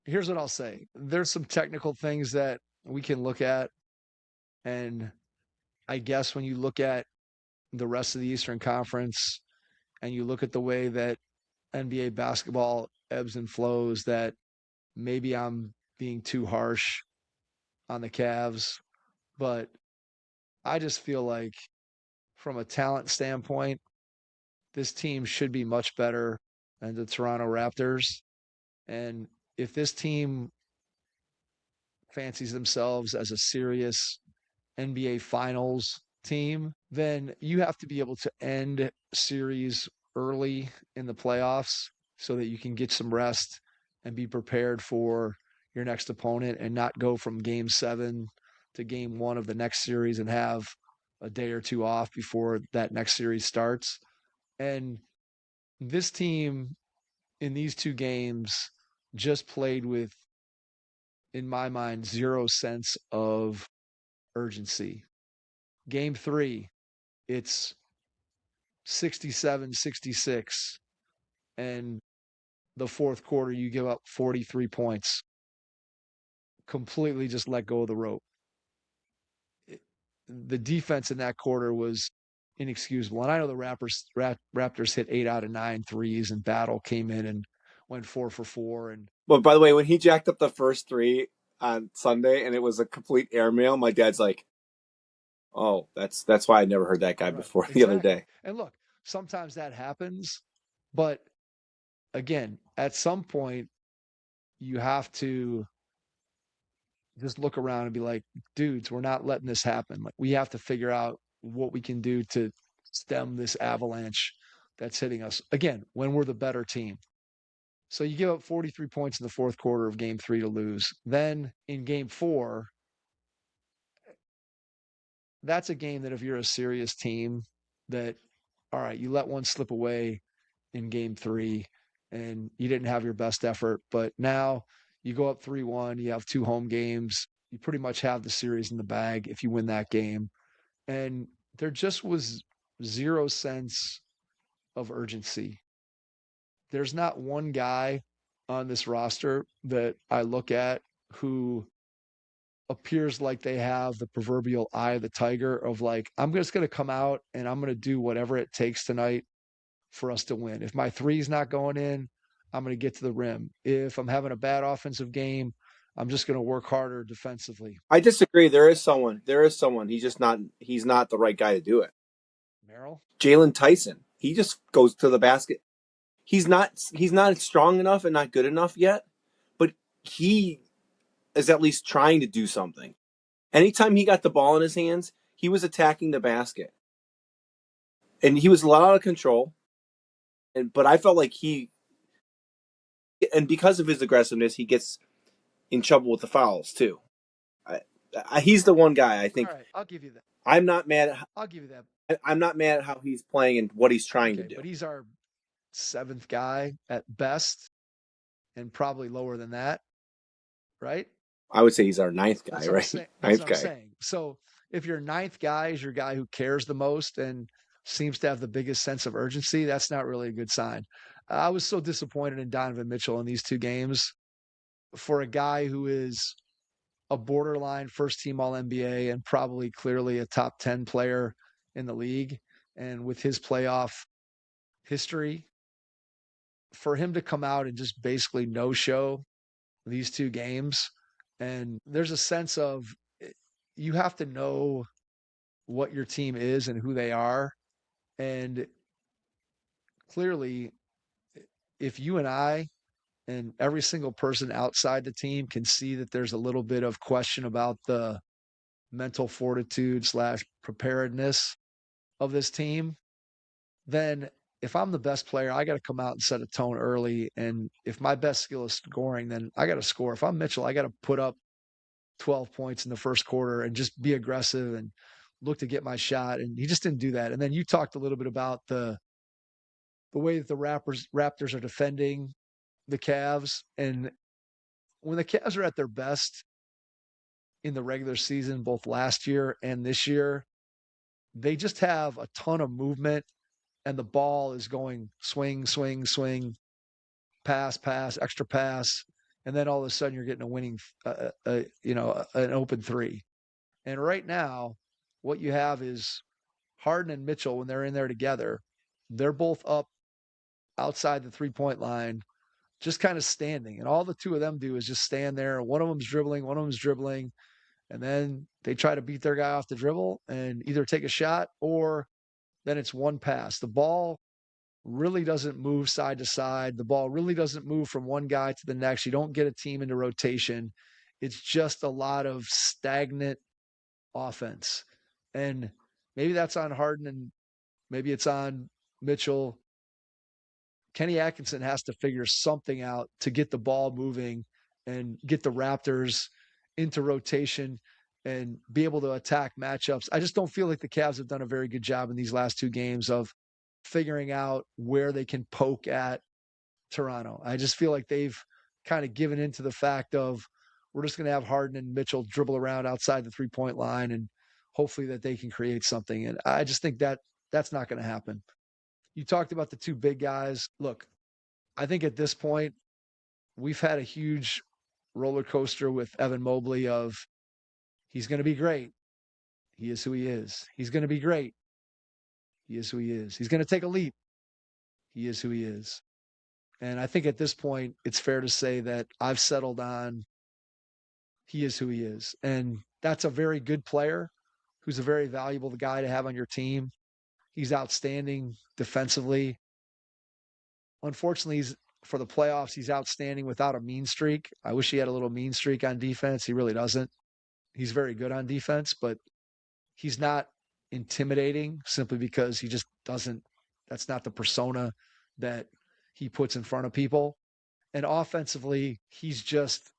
here's what I'll say. There's some technical things that we can look at, and I guess when you look at the rest of the Eastern Conference and you look at the way that NBA basketball ebbs and flows, that maybe I'm being too harsh on the Cavs, but I just feel like from a talent standpoint, this team should be much better than the Toronto Raptors. And if this team fancies themselves as a serious NBA Finals team, then you have to be able to end series early in the playoffs so that you can get some rest and be prepared for your next opponent and not go from game 7 to game 1 of the next series and have a day or two off before that next series starts. And this team in these two games just played with, in my mind, zero sense of urgency. Game 3, it's 67-66, and the fourth quarter, you give up 43 points, completely just let go of the rope. The defense in that quarter was inexcusable. And I know the Raptors hit 8 out of 9 threes, and Battle came in and went 4 for 4. And But by the way, when he jacked up the first three on Sunday and it was a complete airmail, my dad's like, "Oh, that's why I never heard that guy right, before the other exactly. day." And look, sometimes that happens, but again, at some point, you have to just look around and be like, dudes, we're not letting this happen. Like, we have to figure out what we can do to stem this avalanche that's hitting us again when we're the better team. So you give up 43 points in the fourth quarter of game 3 to lose. Then in game 4, that's a game that if you're a serious team, that all right, you let one slip away in game 3 and you didn't have your best effort, but now you go up 3-1, you have 2 home games, you pretty much have the series in the bag if you win that game. And there just was zero sense of urgency. There's not one guy on this roster that I look at who appears like they have the proverbial eye of the tiger of like, I'm just going to come out and I'm going to do whatever it takes tonight for us to win. If my three's not going in, I'm going to get to the rim. If I'm having a bad offensive game, I'm just going to work harder defensively. I disagree. There is someone. There is someone. He's not the right guy to do it. Merrill? Jalen Tyson. He just goes to the basket. He's not strong enough and not good enough yet, but he is at least trying to do something. Anytime he got the ball in his hands, he was attacking the basket. And he was a lot out of control. But I felt like and because of his aggressiveness, he gets in trouble with the fouls too. He's the one guy I All think right, I'll give you that. I'm not mad at. I'll give you that. I'm not mad at how he's playing and what he's trying to Okay, do. but he's our seventh guy at best and probably lower than that, right? I would say he's our ninth guy, That's what I'm right? saying. That's Ninth what I'm guy. saying. So if your ninth guy is your guy who cares the most and seems to have the biggest sense of urgency, that's not really a good sign. I was so disappointed in Donovan Mitchell in these 2 games for a guy who is a borderline first team All NBA and probably clearly a top 10 player in the league. And with his playoff history, for him to come out and just basically no show these 2 games. And there's a sense of you have to know what your team is and who they are. And clearly, if you and I and every single person outside the team can see that there's a little bit of question about the mental fortitude slash preparedness of this team, then if I'm the best player, I got to come out and set a tone early. And if my best skill is scoring, then I got to score. If I'm Mitchell, I got to put up 12 points in the first quarter and just be aggressive and look to get my shot. And he just didn't do that. And then you talked a little bit about the way that the Raptors are defending the Cavs. And when the Cavs are at their best in the regular season, both last year and this year, they just have a ton of movement and the ball is going swing, swing, swing, pass, pass, extra pass. And then all of a sudden you're getting a winning, an open three. And right now, what you have is Harden and Mitchell, when they're in there together, they're both up outside the 3-point line, just kind of standing. And all the 2 of them do is just stand there. One of them's dribbling, one of them's dribbling. And then they try to beat their guy off the dribble and either take a shot or then it's one pass. The ball really doesn't move side to side. The ball really doesn't move from one guy to the next. You don't get a team into rotation. It's just a lot of stagnant offense. And maybe that's on Harden and maybe it's on Mitchell. Kenny Atkinson has to figure something out to get the ball moving and get the Raptors into rotation and be able to attack matchups. I just don't feel like the Cavs have done a very good job in these last 2 games of figuring out where they can poke at Toronto. I just feel like they've kind of given into the fact of we're just going to have Harden and Mitchell dribble around outside the 3-point line and hopefully that they can create something. And I just think that that's not going to happen. You talked about the 2 big guys. Look, I think at this point, we've had a huge roller coaster with Evan Mobley of he's going to be great. He is who he is. He's going to be great. He is who he is. He's going to take a leap. He is who he is. And I think at this point, it's fair to say that I've settled on he is who he is. And that's a very good player who's a very valuable guy to have on your team. He's outstanding defensively. Unfortunately, for the playoffs, he's outstanding without a mean streak. I wish he had a little mean streak on defense. He really doesn't. He's very good on defense, but he's not intimidating simply because he just doesn't. That's not the persona that he puts in front of people. And offensively, he's just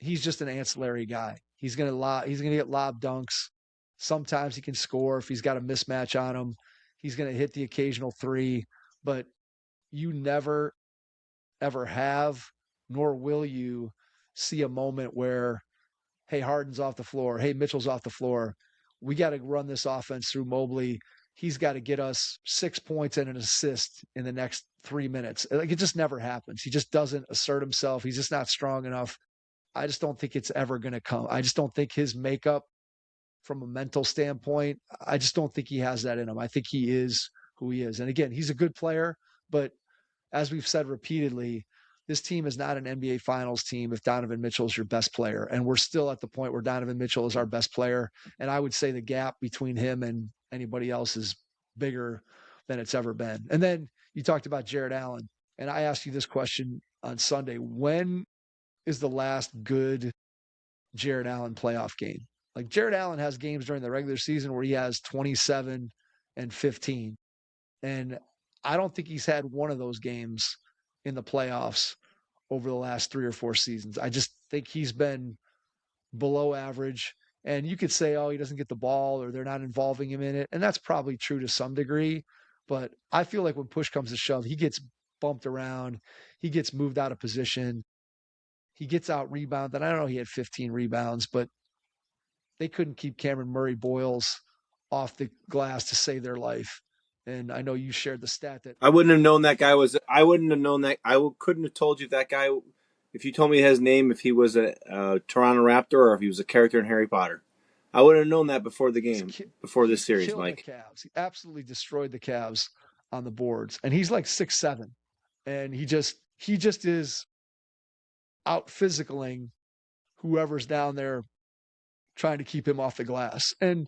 an ancillary guy. He's gonna get lob dunks. Sometimes he can score if he's got a mismatch on him. He's gonna hit the occasional three, but you never ever have, nor will you see a moment where, hey, Harden's off the floor, hey, Mitchell's off the floor. We got to run this offense through Mobley. He's got to get us 6 points and an assist in the next 3 minutes. Like, it just never happens. He just doesn't assert himself. He's just not strong enough. I just don't think it's ever going to come. I just don't think his makeup from a mental standpoint, I just don't think he has that in him. I think he is who he is. And again, he's a good player, but as we've said repeatedly, this team is not an NBA Finals team if Donovan Mitchell is your best player. And we're still at the point where Donovan Mitchell is our best player. And I would say the gap between him and anybody else is bigger than it's ever been. And then you talked about Jared Allen. And I asked you this question on Sunday. When is the last good Jared Allen playoff game? Like, Jared Allen has games during the regular season where he has 27 and 15. And I don't think he's had one of those games in the playoffs over the last 3 or 4 seasons. I just think he's been below average. And you could say, oh, he doesn't get the ball or they're not involving him in it. And that's probably true to some degree. But I feel like when push comes to shove, he gets bumped around. He gets moved out of position. He gets out rebounded. I don't know, he had 15 rebounds, but they couldn't keep Cameron Murray-Boyles off the glass to save their life. And I know you shared the stat that I wouldn't have known that guy was. I wouldn't have known that. Couldn't have told you that guy if you told me his name. If he was a Toronto Raptor or if he was a character in Harry Potter, I wouldn't have known that before the game, before he this series, killed the Mike. Cavs. He absolutely destroyed the Cavs on the boards. And he's like 6'7". And he just is out physicaling whoever's down there trying to keep him off the glass. And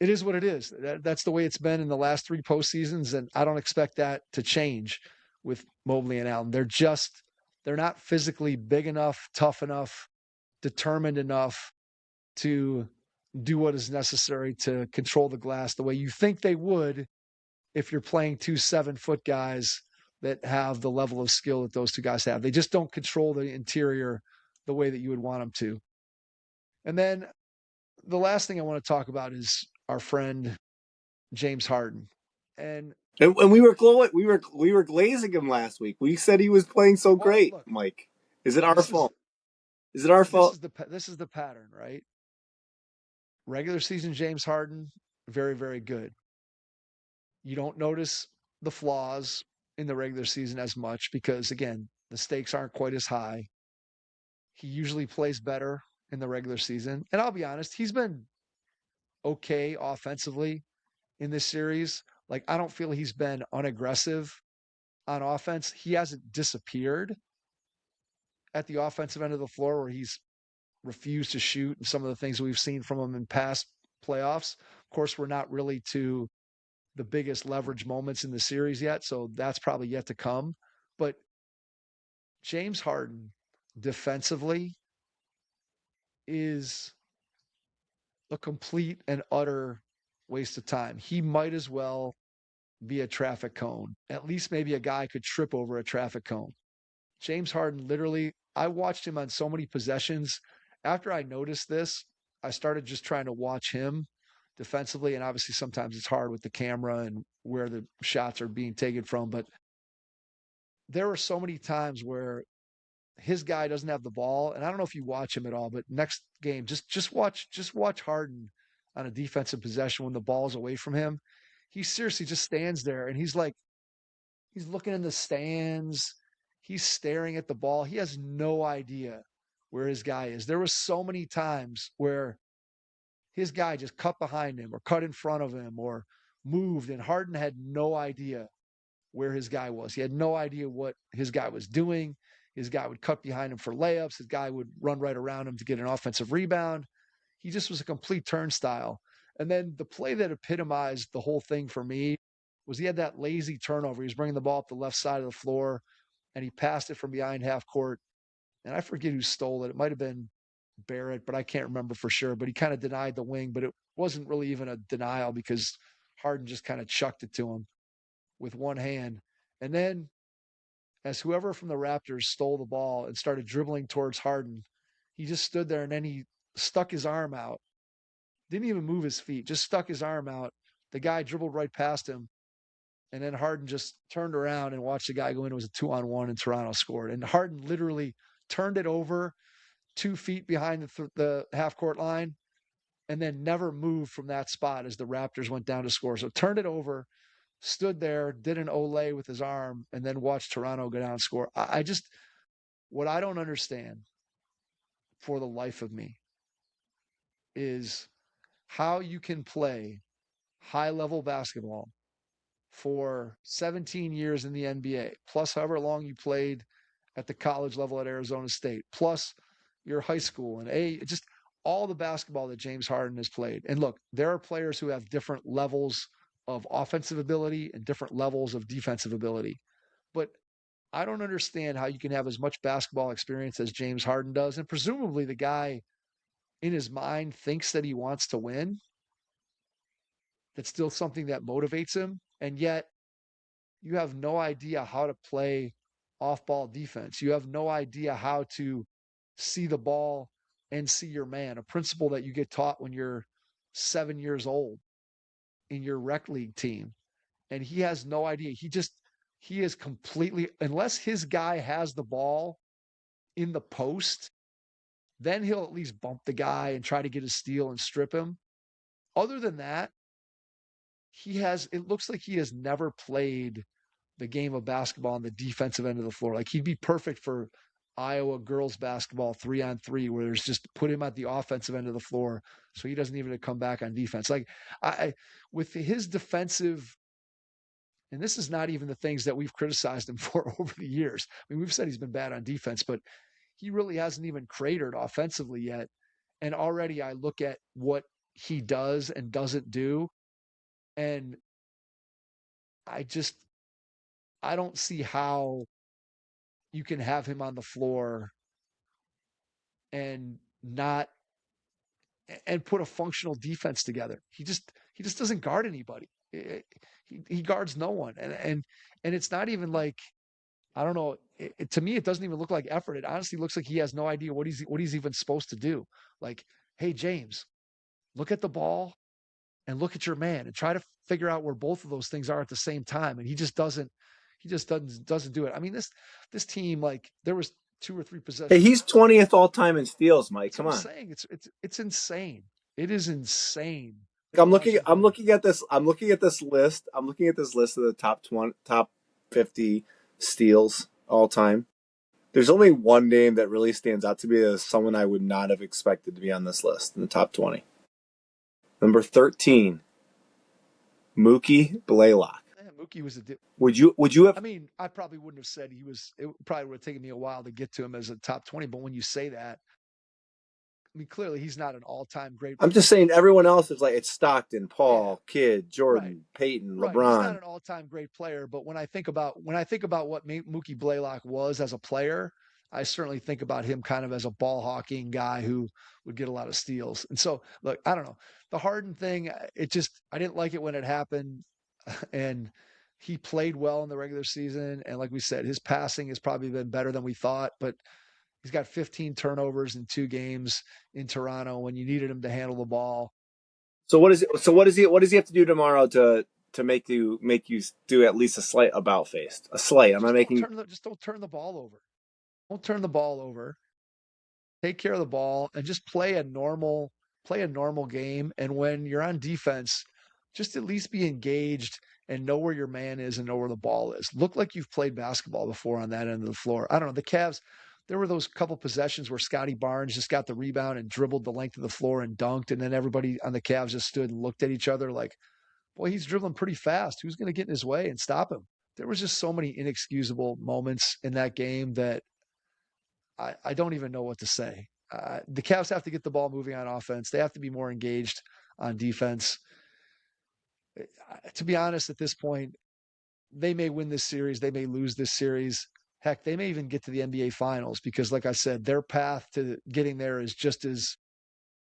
it is what it is. That's the way it's been in the last 3 postseasons, and I don't expect that to change with Mobley and Allen. They're not physically big enough, tough enough, determined enough to do what is necessary to control the glass the way you think they would if you're playing 2 7-foot guys that have the level of skill that those two guys have. They just don't control the interior the way that you would want them to. And then the last thing I want to talk about is our friend James Harden. And And we were glazing him last week. We said he was playing so great, look, Mike. Is it our this is fault? Is it our this fault? is the pattern, right? Regular season James Harden, very, very good. You don't notice the flaws in the regular season as much because, again, the stakes aren't quite as high. He usually plays better in the regular season. And I'll be honest, he's been okay offensively in this series. Like, I don't feel he's been unaggressive on offense. He hasn't disappeared at the offensive end of the floor where he's refused to shoot and some of the things we've seen from him in past playoffs. Of course, we're not really to the biggest leverage moments in the series yet, so that's probably yet to come. But James Harden defensively is a complete and utter waste of time. He might as well be a traffic cone. At least maybe a guy could trip over a traffic cone. James Harden, literally, I watched him on so many possessions. After I noticed this, I started just trying to watch him defensively. And obviously, sometimes it's hard with the camera and where the shots are being taken from. But there were so many times where his guy doesn't have the ball. And I don't know if you watch him at all, but next game, just watch Harden on a defensive possession when the ball's away from him. He seriously just stands there and he's like He's looking in the stands. He's staring at the ball. He has no idea where his guy is. There was so many times where his guy just cut behind him or cut in front of him or moved, and Harden had no idea where his guy was. He had no idea what his guy was doing. His guy would cut behind him for layups. His guy would run right around him to get an offensive rebound. He just was a complete turnstile. And then the play that epitomized the whole thing for me was he had that lazy turnover. He was bringing the ball up the left side of the floor, and he passed it from behind half court. And I forget who stole it. It might have been Barrett, but I can't remember for sure. But he kind of denied the wing, but it wasn't really even a denial because Harden just kind of chucked it to him with one hand. And then as whoever from the Raptors stole the ball and started dribbling towards Harden, he just stood there and then he stuck his arm out. Didn't even move his feet, just stuck his arm out. The guy dribbled right past him. And then Harden just turned around and watched the guy go in. It was a 2-on-1 and Toronto scored. And Harden literally turned it over 2 feet behind the half court line and then never moved from that spot as the Raptors went down to score. So turned it over, stood there, did an Olay with his arm, and then watched Toronto go down and score. I just, what I don't understand for the life of me is how you can play high level basketball for 17 years in the NBA, plus however long you played at the college level at Arizona State, plus your high school and just all the basketball that James Harden has played. And look, there are players who have different levels of offensive ability and different levels of defensive ability. But I don't understand how you can have as much basketball experience as James Harden does. And presumably the guy in his mind thinks that he wants to win. That's still something that motivates him. And yet you have no idea how to play off ball defense. You have no idea how to see the ball and see your man, a principle that you get taught when you're 7 years old in your rec league team. And he has no idea. He is completely, unless his guy has the ball in the post, then he'll at least bump the guy and try to get a steal and strip him. Other than that, it looks like he has never played the game of basketball on the defensive end of the floor. Like he'd be perfect for Iowa girls basketball 3-on-3, where there's just put him at the offensive end of the floor so he doesn't even come back on defense. Like with his defensive, and this is not even the things that we've criticized him for over the years. I mean, we've said he's been bad on defense, but he really hasn't even cratered offensively yet. And already I look at what he does and doesn't do, and I don't see how you can have him on the floor and not and put a functional defense together. He just doesn't guard anybody. He guards no one, and it's not even like, I don't know. To me, it doesn't even look like effort. It honestly looks like he has no idea what he's even supposed to do. Like, hey James, look at the ball and look at your man and try to figure out where both of those things are at the same time. And he just doesn't do it. I mean, this team, like, there was 2 or 3 Hey, possessions. he's 20th all time in steals, Mike. That's what Come I'm on. saying. It's insane. It is insane I'm how much looking he's I'm playing. looking at this I'm looking at this list. I'm looking at this list of the top 50 steals all time. There's only one name that really stands out to me as someone I would not have expected to be on this list in the top 20. Number 13, Mookie Blaylock. Mookie was Would you I have mean, I probably wouldn't have said he was. It probably would have taken me a while to get to him as a top 20. But when you say that, I mean, clearly he's not an all-time great. I'm just saying everyone else is like it's Stockton, Yeah, Paul, Kidd, right, Jordan, Peyton, right. He's not LeBron. an all-time great player. But when I think about what Mookie Blaylock was as a player, I certainly think about him kind of as a ball hawking guy who would get a lot of steals. And so, look, I don't know, the Harden thing. I didn't like it when it happened, and he played well in the regular season. And like we said, his passing has probably been better than we thought, but he's got 15 turnovers in 2 games in Toronto when you needed him to handle the ball. So what is it? So what does he have to do tomorrow to make you do at least a slight about face? A slight. I'm not making. Just don't turn the ball over. Don't turn the ball over. Take care of the ball and just play a normal game. And when you're on defense, just at least be engaged and know where your man is and know where the ball is. Look like you've played basketball before on that end of the floor. I don't know. The Cavs, there were those couple possessions where Scotty Barnes just got the rebound and dribbled the length of the floor and dunked. And then everybody on the Cavs just stood and looked at each other like, boy, he's dribbling pretty fast. Who's going to get in his way and stop him? There was just so many inexcusable moments in that game that I don't even know what to say. The Cavs have to get the ball moving on offense. They have to be more engaged on defense. To be honest, at this point, they may win this series. They may lose this series. Heck, they may even get to the NBA Finals because, like I said, their path to getting there is just as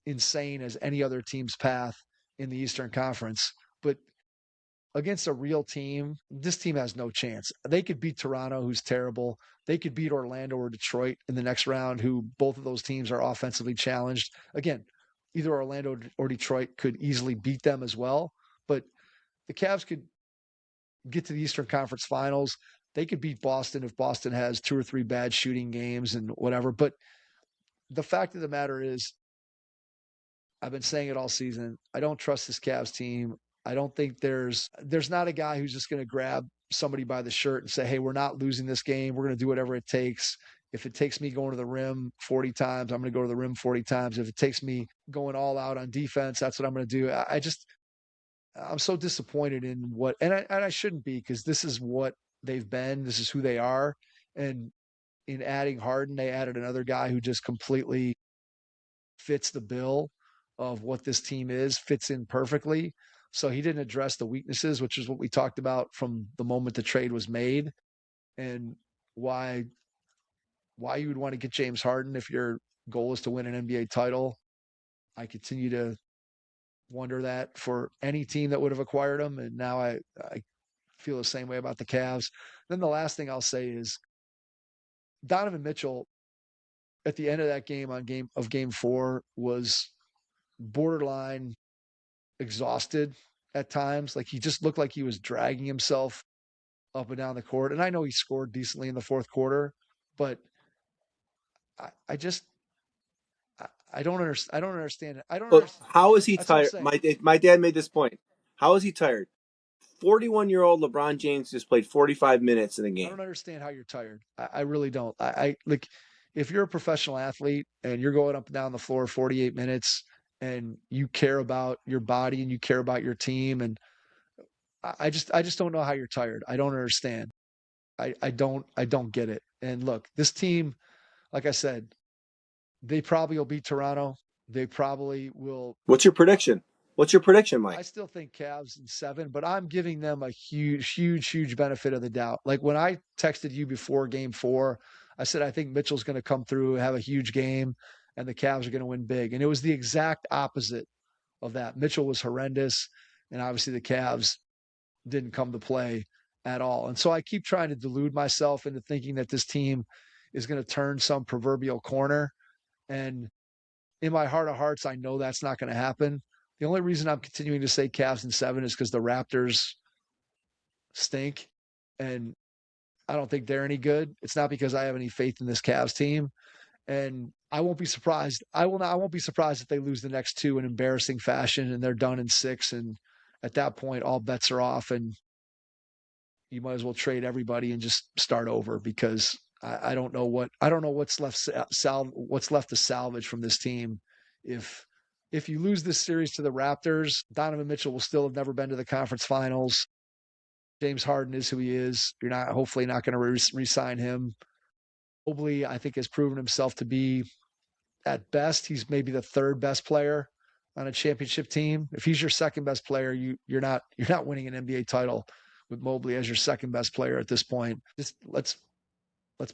insane as any other team's path in the Eastern Conference. But against a real team, this team has no chance. They could beat Toronto, who's terrible. They could beat Orlando or Detroit in the next round, who both of those teams are offensively challenged. Again, either Orlando or Detroit could easily beat them as well. But the Cavs could get to the Eastern Conference Finals. They could beat Boston if Boston has 2 or 3 bad shooting games and whatever. But the fact of the matter is, I've been saying it all season. I don't trust this Cavs team. I don't think there's not a guy who's just going to grab somebody by the shirt and say, "Hey, we're not losing this game. We're going to do whatever it takes. If it takes me going to the rim 40 times, I'm going to go to the rim 40 times. If it takes me going all out on defense, that's what I'm going to do." I'm so disappointed in what, and I shouldn't be, because this is what they've been. This is who they are. And in adding Harden, they added another guy who just completely fits the bill of what this team is, fits in perfectly. So he didn't address the weaknesses, which is what we talked about from the moment the trade was made, and why you would want to get James Harden if your goal is to win an NBA title. I continue to wonder that for any team that would have acquired him, and now I feel the same way about the Cavs. Then the last thing I'll say is Donovan Mitchell at the end of that game 4 was borderline exhausted at times. Like, he just looked like he was dragging himself up and down the court. And I know he scored decently in the fourth quarter, but I just I don't understand. I don't understand it. I don't Look, understand. how is he That's what I'm tired? saying. My dad made this point. How is he tired? 41-year-old LeBron James just played 45 minutes in a I don't game. understand how you're tired. I really don't. I like, if you're a professional athlete and you're going up and down the floor 48 minutes and you care about your body and you care about your team, and I just don't know how you're tired. I don't understand. I don't get it. And look, this team, like I said, they probably will beat Toronto. They probably will. What's your prediction? What's your prediction, I Mike? still think Cavs in 7, but I'm giving them a huge benefit of the doubt. Like, when I texted you before game 4, I said, I think Mitchell's going to come through, have a huge game, and the Cavs are going to win big. And it was the exact opposite of that. Mitchell was horrendous, and obviously the Cavs didn't come to play at all. And so I keep trying to delude myself into thinking that this team is going to turn some proverbial corner. And in my heart of hearts, I know that's not going to happen. The only reason I'm continuing to say Cavs in 7 is because the Raptors stink, and I don't think they're any good. It's not because I have any faith in this Cavs team, and I won't be surprised. I won't be surprised if they lose the next 2 in embarrassing fashion and they're done in 6. And at that point, all bets are off, and you might as well trade everybody and just start over, because I don't know what's left what's left to salvage from this team. If you lose this series to the Raptors, Donovan Mitchell will still have never been to the conference finals. James Harden is who he is. You're not hopefully not going to re-sign him. Mobley, I think, has proven himself to be, at best, he's maybe the 3rd best player on a championship team. If he's your 2nd best player, you're not winning an NBA title with Mobley as your 2nd best player at this point. Just let's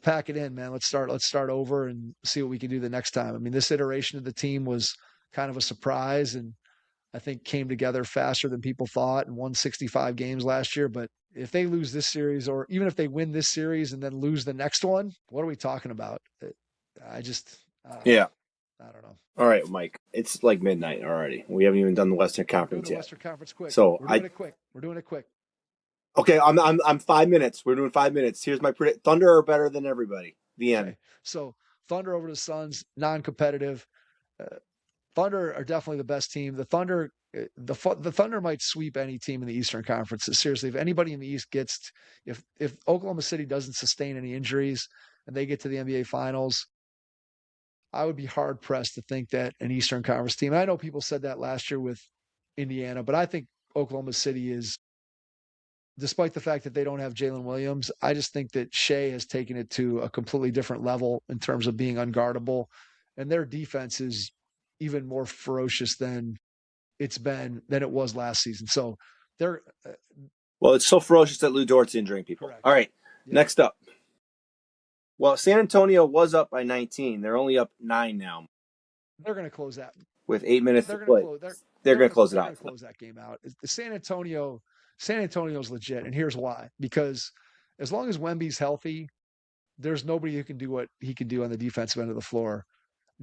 pack it in, man. Let's start over and see what we can do the next time. I mean, this iteration of the team was kind of a surprise, and I think came together faster than people thought and won 65 games last year. But if they lose this series, or even if they win this series and then lose the next one, what are we talking about? I just, Yeah. I don't know. All right, Mike. It's like midnight already. We haven't even done the Western We're doing Conference the yet. Western Conference quick. So We're doing it quick. We're doing it quick. okay. I'm 5 minutes. We're doing 5 minutes. Here's my predict. Thunder are better than everybody. The end. Okay. So Thunder over the Suns, non-competitive. Uh, Thunder are definitely the best team. The Thunder might sweep any team in the Eastern Conference. Seriously, if anybody in the East if Oklahoma City doesn't sustain any injuries and they get to the NBA Finals, I would be hard pressed to think that an Eastern Conference team. And I know people said that last year with Indiana, but I think Oklahoma City is, despite the fact that they don't have Jalen Williams, I just think that Shea has taken it to a completely different level in terms of being unguardable, and their defense is even more ferocious than it was last season. So they're Well, it's so ferocious that Lou Dort's injuring people. correct. All right, Yep. next up. Well, San Antonio was up by 19. They're only up 9 now They're going to close that. with 8 minutes They're to going to play. close. They're going to close it They're out. going to close that game out. The San Antonio's legit, and here's why. Because as long as Wemby's healthy, there's nobody who can do what he can do on the defensive end of the floor.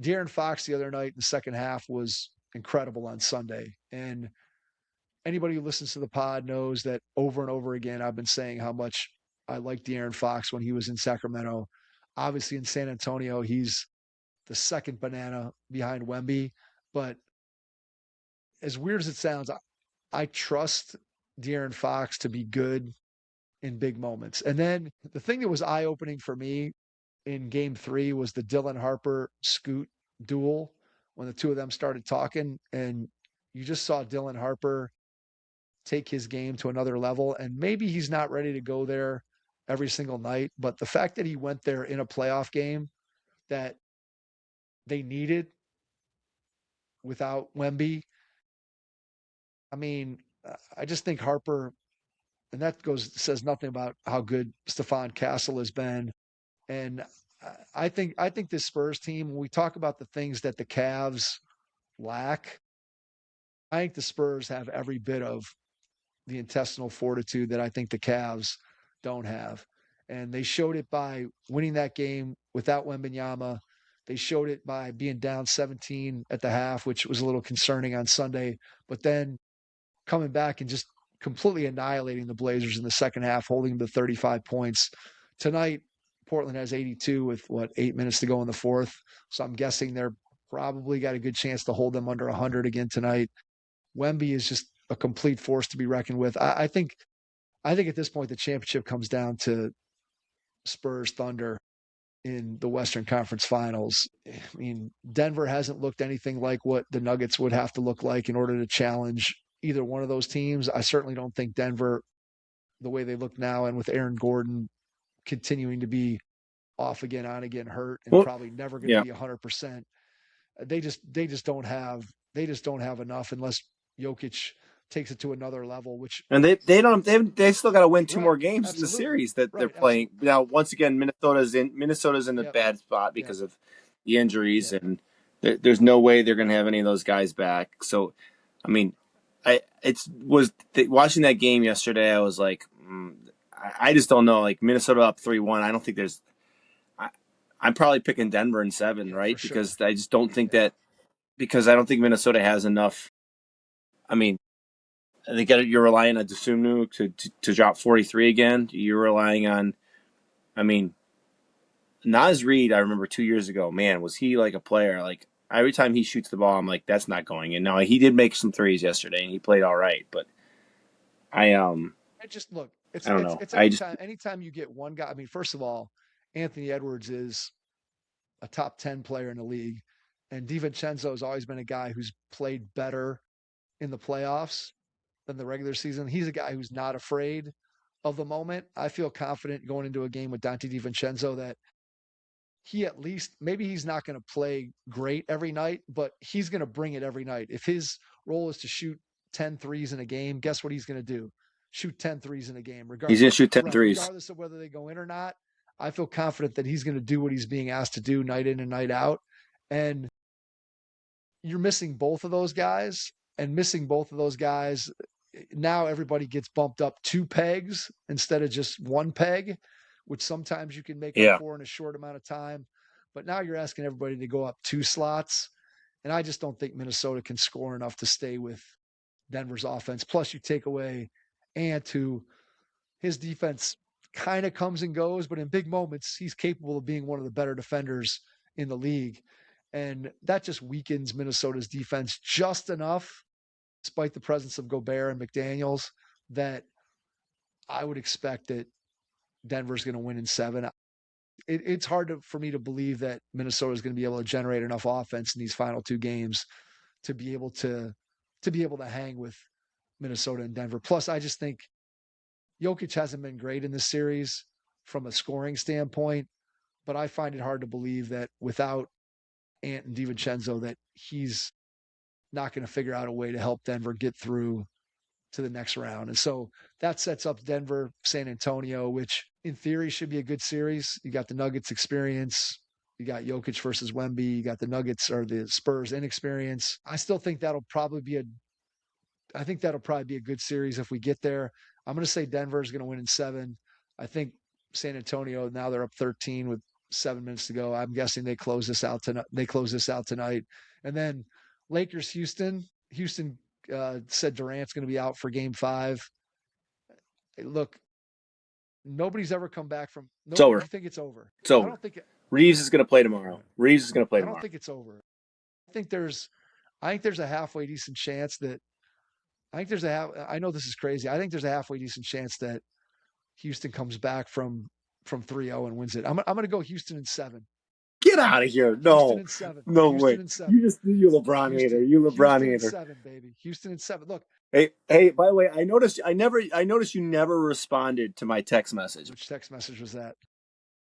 De'Aaron Fox the other night in the second half was incredible on Sunday. And anybody who listens to the pod knows that over and over again, I've been saying how much I liked De'Aaron Fox when he was in Sacramento. Obviously, in San Antonio, he's the second banana behind Wemby. But as weird as it sounds, I trust De'Aaron Fox to be good in big moments. And then the thing that was eye opening for me in game 3 was the Dylan Harper Scoot duel when the two of them started talking. And you just saw Dylan Harper take his game to another level. And maybe he's not ready to go there every single night. But the fact that he went there in a playoff game that they needed without Wemby, I mean, I just think Harper, and that says nothing about how good Stephon Castle has been. And I think this Spurs team, when we talk about the things that the Cavs lack, I think the Spurs have every bit of the intestinal fortitude that I think the Cavs don't have. And they showed it by winning that game without Wembanyama. They showed it by being down 17 at the half, which was a little concerning on Sunday, but then coming back and just completely annihilating the Blazers in the second half, holding them to 35 points. Tonight, Portland has 82 with 8 minutes to go in the fourth. So I'm guessing they're probably got a good chance to hold them under 100 again tonight. Wemby is just a complete force to be reckoned with. I think at this point the championship comes down to Spurs Thunder in the Western Conference Finals. I mean, Denver hasn't looked anything like what the Nuggets would have to look like in order to challenge either one of those teams. I certainly don't think Denver, the way they look now, and with Aaron Gordon continuing to be off again, on again, hurt, and probably never going to be 100%. They just don't have enough unless Jokic takes it to another level. And they still got to win 2 more games absolutely. in the series that they're Right, playing. absolutely. Now, once again, Minnesota's in a Yep. bad spot because Yep. of the injuries, Yep. and there's no way they're going to have any of those guys back. So, I mean, watching that game yesterday, I was like, I just don't know. Like Minnesota up 3-1. I don't think there's. I'm probably picking Denver in 7, right? For Because sure. I just don't think that. Because I don't think Minnesota has enough. I mean, I think you're relying on Desumnu to drop 43 again. You're relying on. I mean, Naz Reid, I remember 2 years ago. Man, was he like a player? Like every time he shoots the ball, I'm like, that's not going in. Now he did make some threes yesterday, and he played all right. But I just look. I don't know. It's anytime you get one guy. I mean, first of all, Anthony Edwards is a top 10 player in the league, and DiVincenzo has always been a guy who's played better in the playoffs than the regular season. He's a guy who's not afraid of the moment. I feel confident going into a game with Dante DiVincenzo that he at least, maybe he's not going to play great every night, but he's going to bring it every night. If his role is to shoot 10 threes in a game, guess what he's going to do? Shoot 10 threes in a game. He's going to shoot 10 threes. Regardless of whether they go in or not, I feel confident that he's going to do what he's being asked to do night in and night out. And you're missing both of those guys, now everybody gets bumped up 2 pegs instead of just 1 peg, which sometimes you can make up for in a short amount of time. But now you're asking everybody to go up 2 slots. And I just don't think Minnesota can score enough to stay with Denver's offense. Plus, you take away Ant, who his defense kind of comes and goes, but in big moments, he's capable of being one of the better defenders in the league. And that just weakens Minnesota's defense just enough, despite the presence of Gobert and McDaniels, that I would expect that Denver's going to win in 7. It's hard for me to believe that Minnesota is going to be able to generate enough offense in these final 2 games to be able to hang with Minnesota and Denver. Plus, I just think Jokic hasn't been great in this series from a scoring standpoint, but I find it hard to believe that without Ant and DiVincenzo that he's not going to figure out a way to help Denver get through to the next round. And so that sets up Denver, San Antonio, which in theory should be a good series. You got the Nuggets experience. You got Jokic versus Wemby. You got the Nuggets or the Spurs inexperience. I still think that'll probably be a good series if we get there. I'm going to say Denver is going to win in 7. I think San Antonio, now they're up 13 with 7 minutes to go. I'm guessing they close this out tonight. And then Lakers, Houston. Houston said Durant's going to be out for Game 5. Hey, look, nobody's ever come back from. It's over. You think it's over? It's over. I don't think Reeves is going to play tomorrow. I don't think it's over. I think there's a halfway decent chance that. I know this is crazy. I think there's a halfway decent chance that Houston comes back from 3-0 and wins it. I'm going to go Houston in 7. Get out of here. No. Houston in 7. No Houston way. In 7. You LeBron hater. You LeBron hater. Houston in 7, baby. Houston in 7. Look. Hey, by the way, I noticed you never responded to my text message. Which text message was that?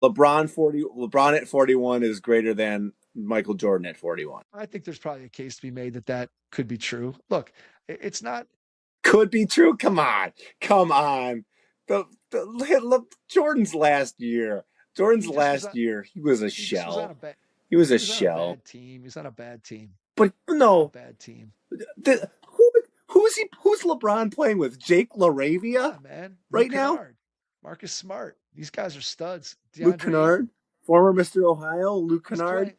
LeBron at 41 is greater than Michael Jordan at 41. I think there's probably a case to be made that could be true. Look, it's not could be true. Come on. Jordan's last year. He was a shell. He was a shell. Bad team. He's on a bad team. But no, bad team. Who's LeBron playing with? Jake LaRavia, man. Right now, Marcus Smart. These guys are studs. Luke Kennard, former Mr. Ohio. Luke Kennard.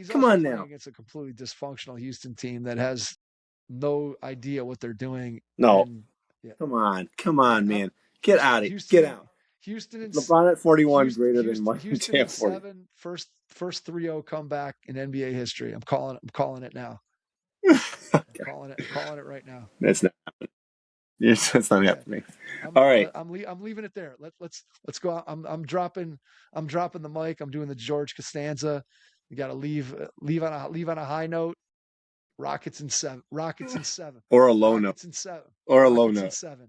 Come on now. Against a completely dysfunctional Houston team that has no idea what they're doing. No. Come on, man. Get out. Houston and LeBron at 41 greater than Michael Jordan at 7. First 3-0 comeback in NBA history. I'm calling it now. I'm calling it right now. That's not happening. Yes, that's not happening. All right. I'm leaving it there. Let's go. I'm dropping the mic. I'm doing the George Costanza. You got to leave on a high note. Rockets in 7. Or a low note. Or a low note. 7.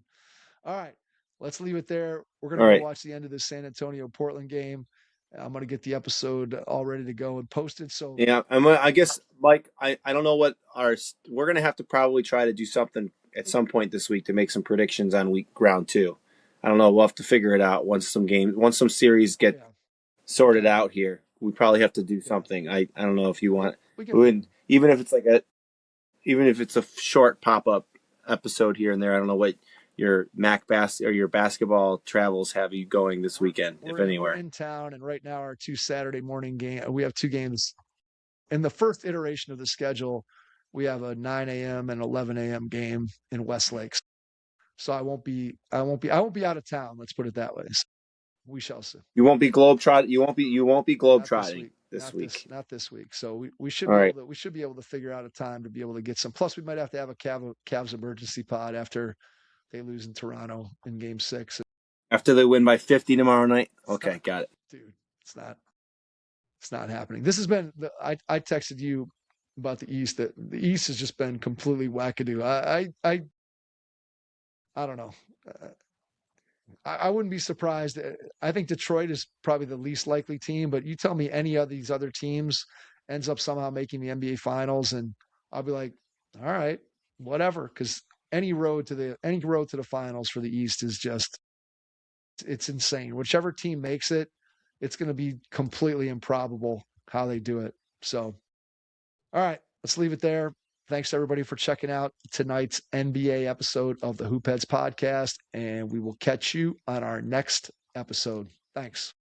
All right. Let's leave it there. We're going to go watch the end of this San Antonio Portland game. I'm going to get the episode all ready to go and posted. So yeah, I guess, Mike, I don't know what we're going to have to probably try to do something at some point this week to make some predictions on round 2. I don't know. We'll have to figure it out once some series get sorted out here. We probably have to do something. I don't know if you want, even if it's a short pop-up episode here and there. I don't know what your your basketball travels have you going this weekend, if anywhere. We're in town, and right now our 2 Saturday morning games. We have 2 games. In the first iteration of the schedule, we have a 9 a.m. and 11 a.m. game in Westlake. So I won't be out of town. Let's put it that way. So we shall see. You won't be globetrotting. You won't be globetrotting this week. Not this week. So we should be able to figure out a time to be able to get some. Plus, we might have to have a Cavs emergency pod after they lose in Toronto in Game 6. After they win by 50 tomorrow night? Okay, got it. Dude, it's not happening. This has been I texted you about the East. That the East has just been completely wackadoo. I don't know. I wouldn't be surprised. I think Detroit is probably the least likely team, but you tell me any of these other teams ends up somehow making the NBA Finals, and I'll be like, all right, whatever, because any road to the finals for the East is just, it's insane. Whichever team makes it, it's going to be completely improbable how they do it. So, all right, let's leave it there. Thanks everybody for checking out tonight's NBA episode of the Hoopheads podcast, and we will catch you on our next episode. Thanks.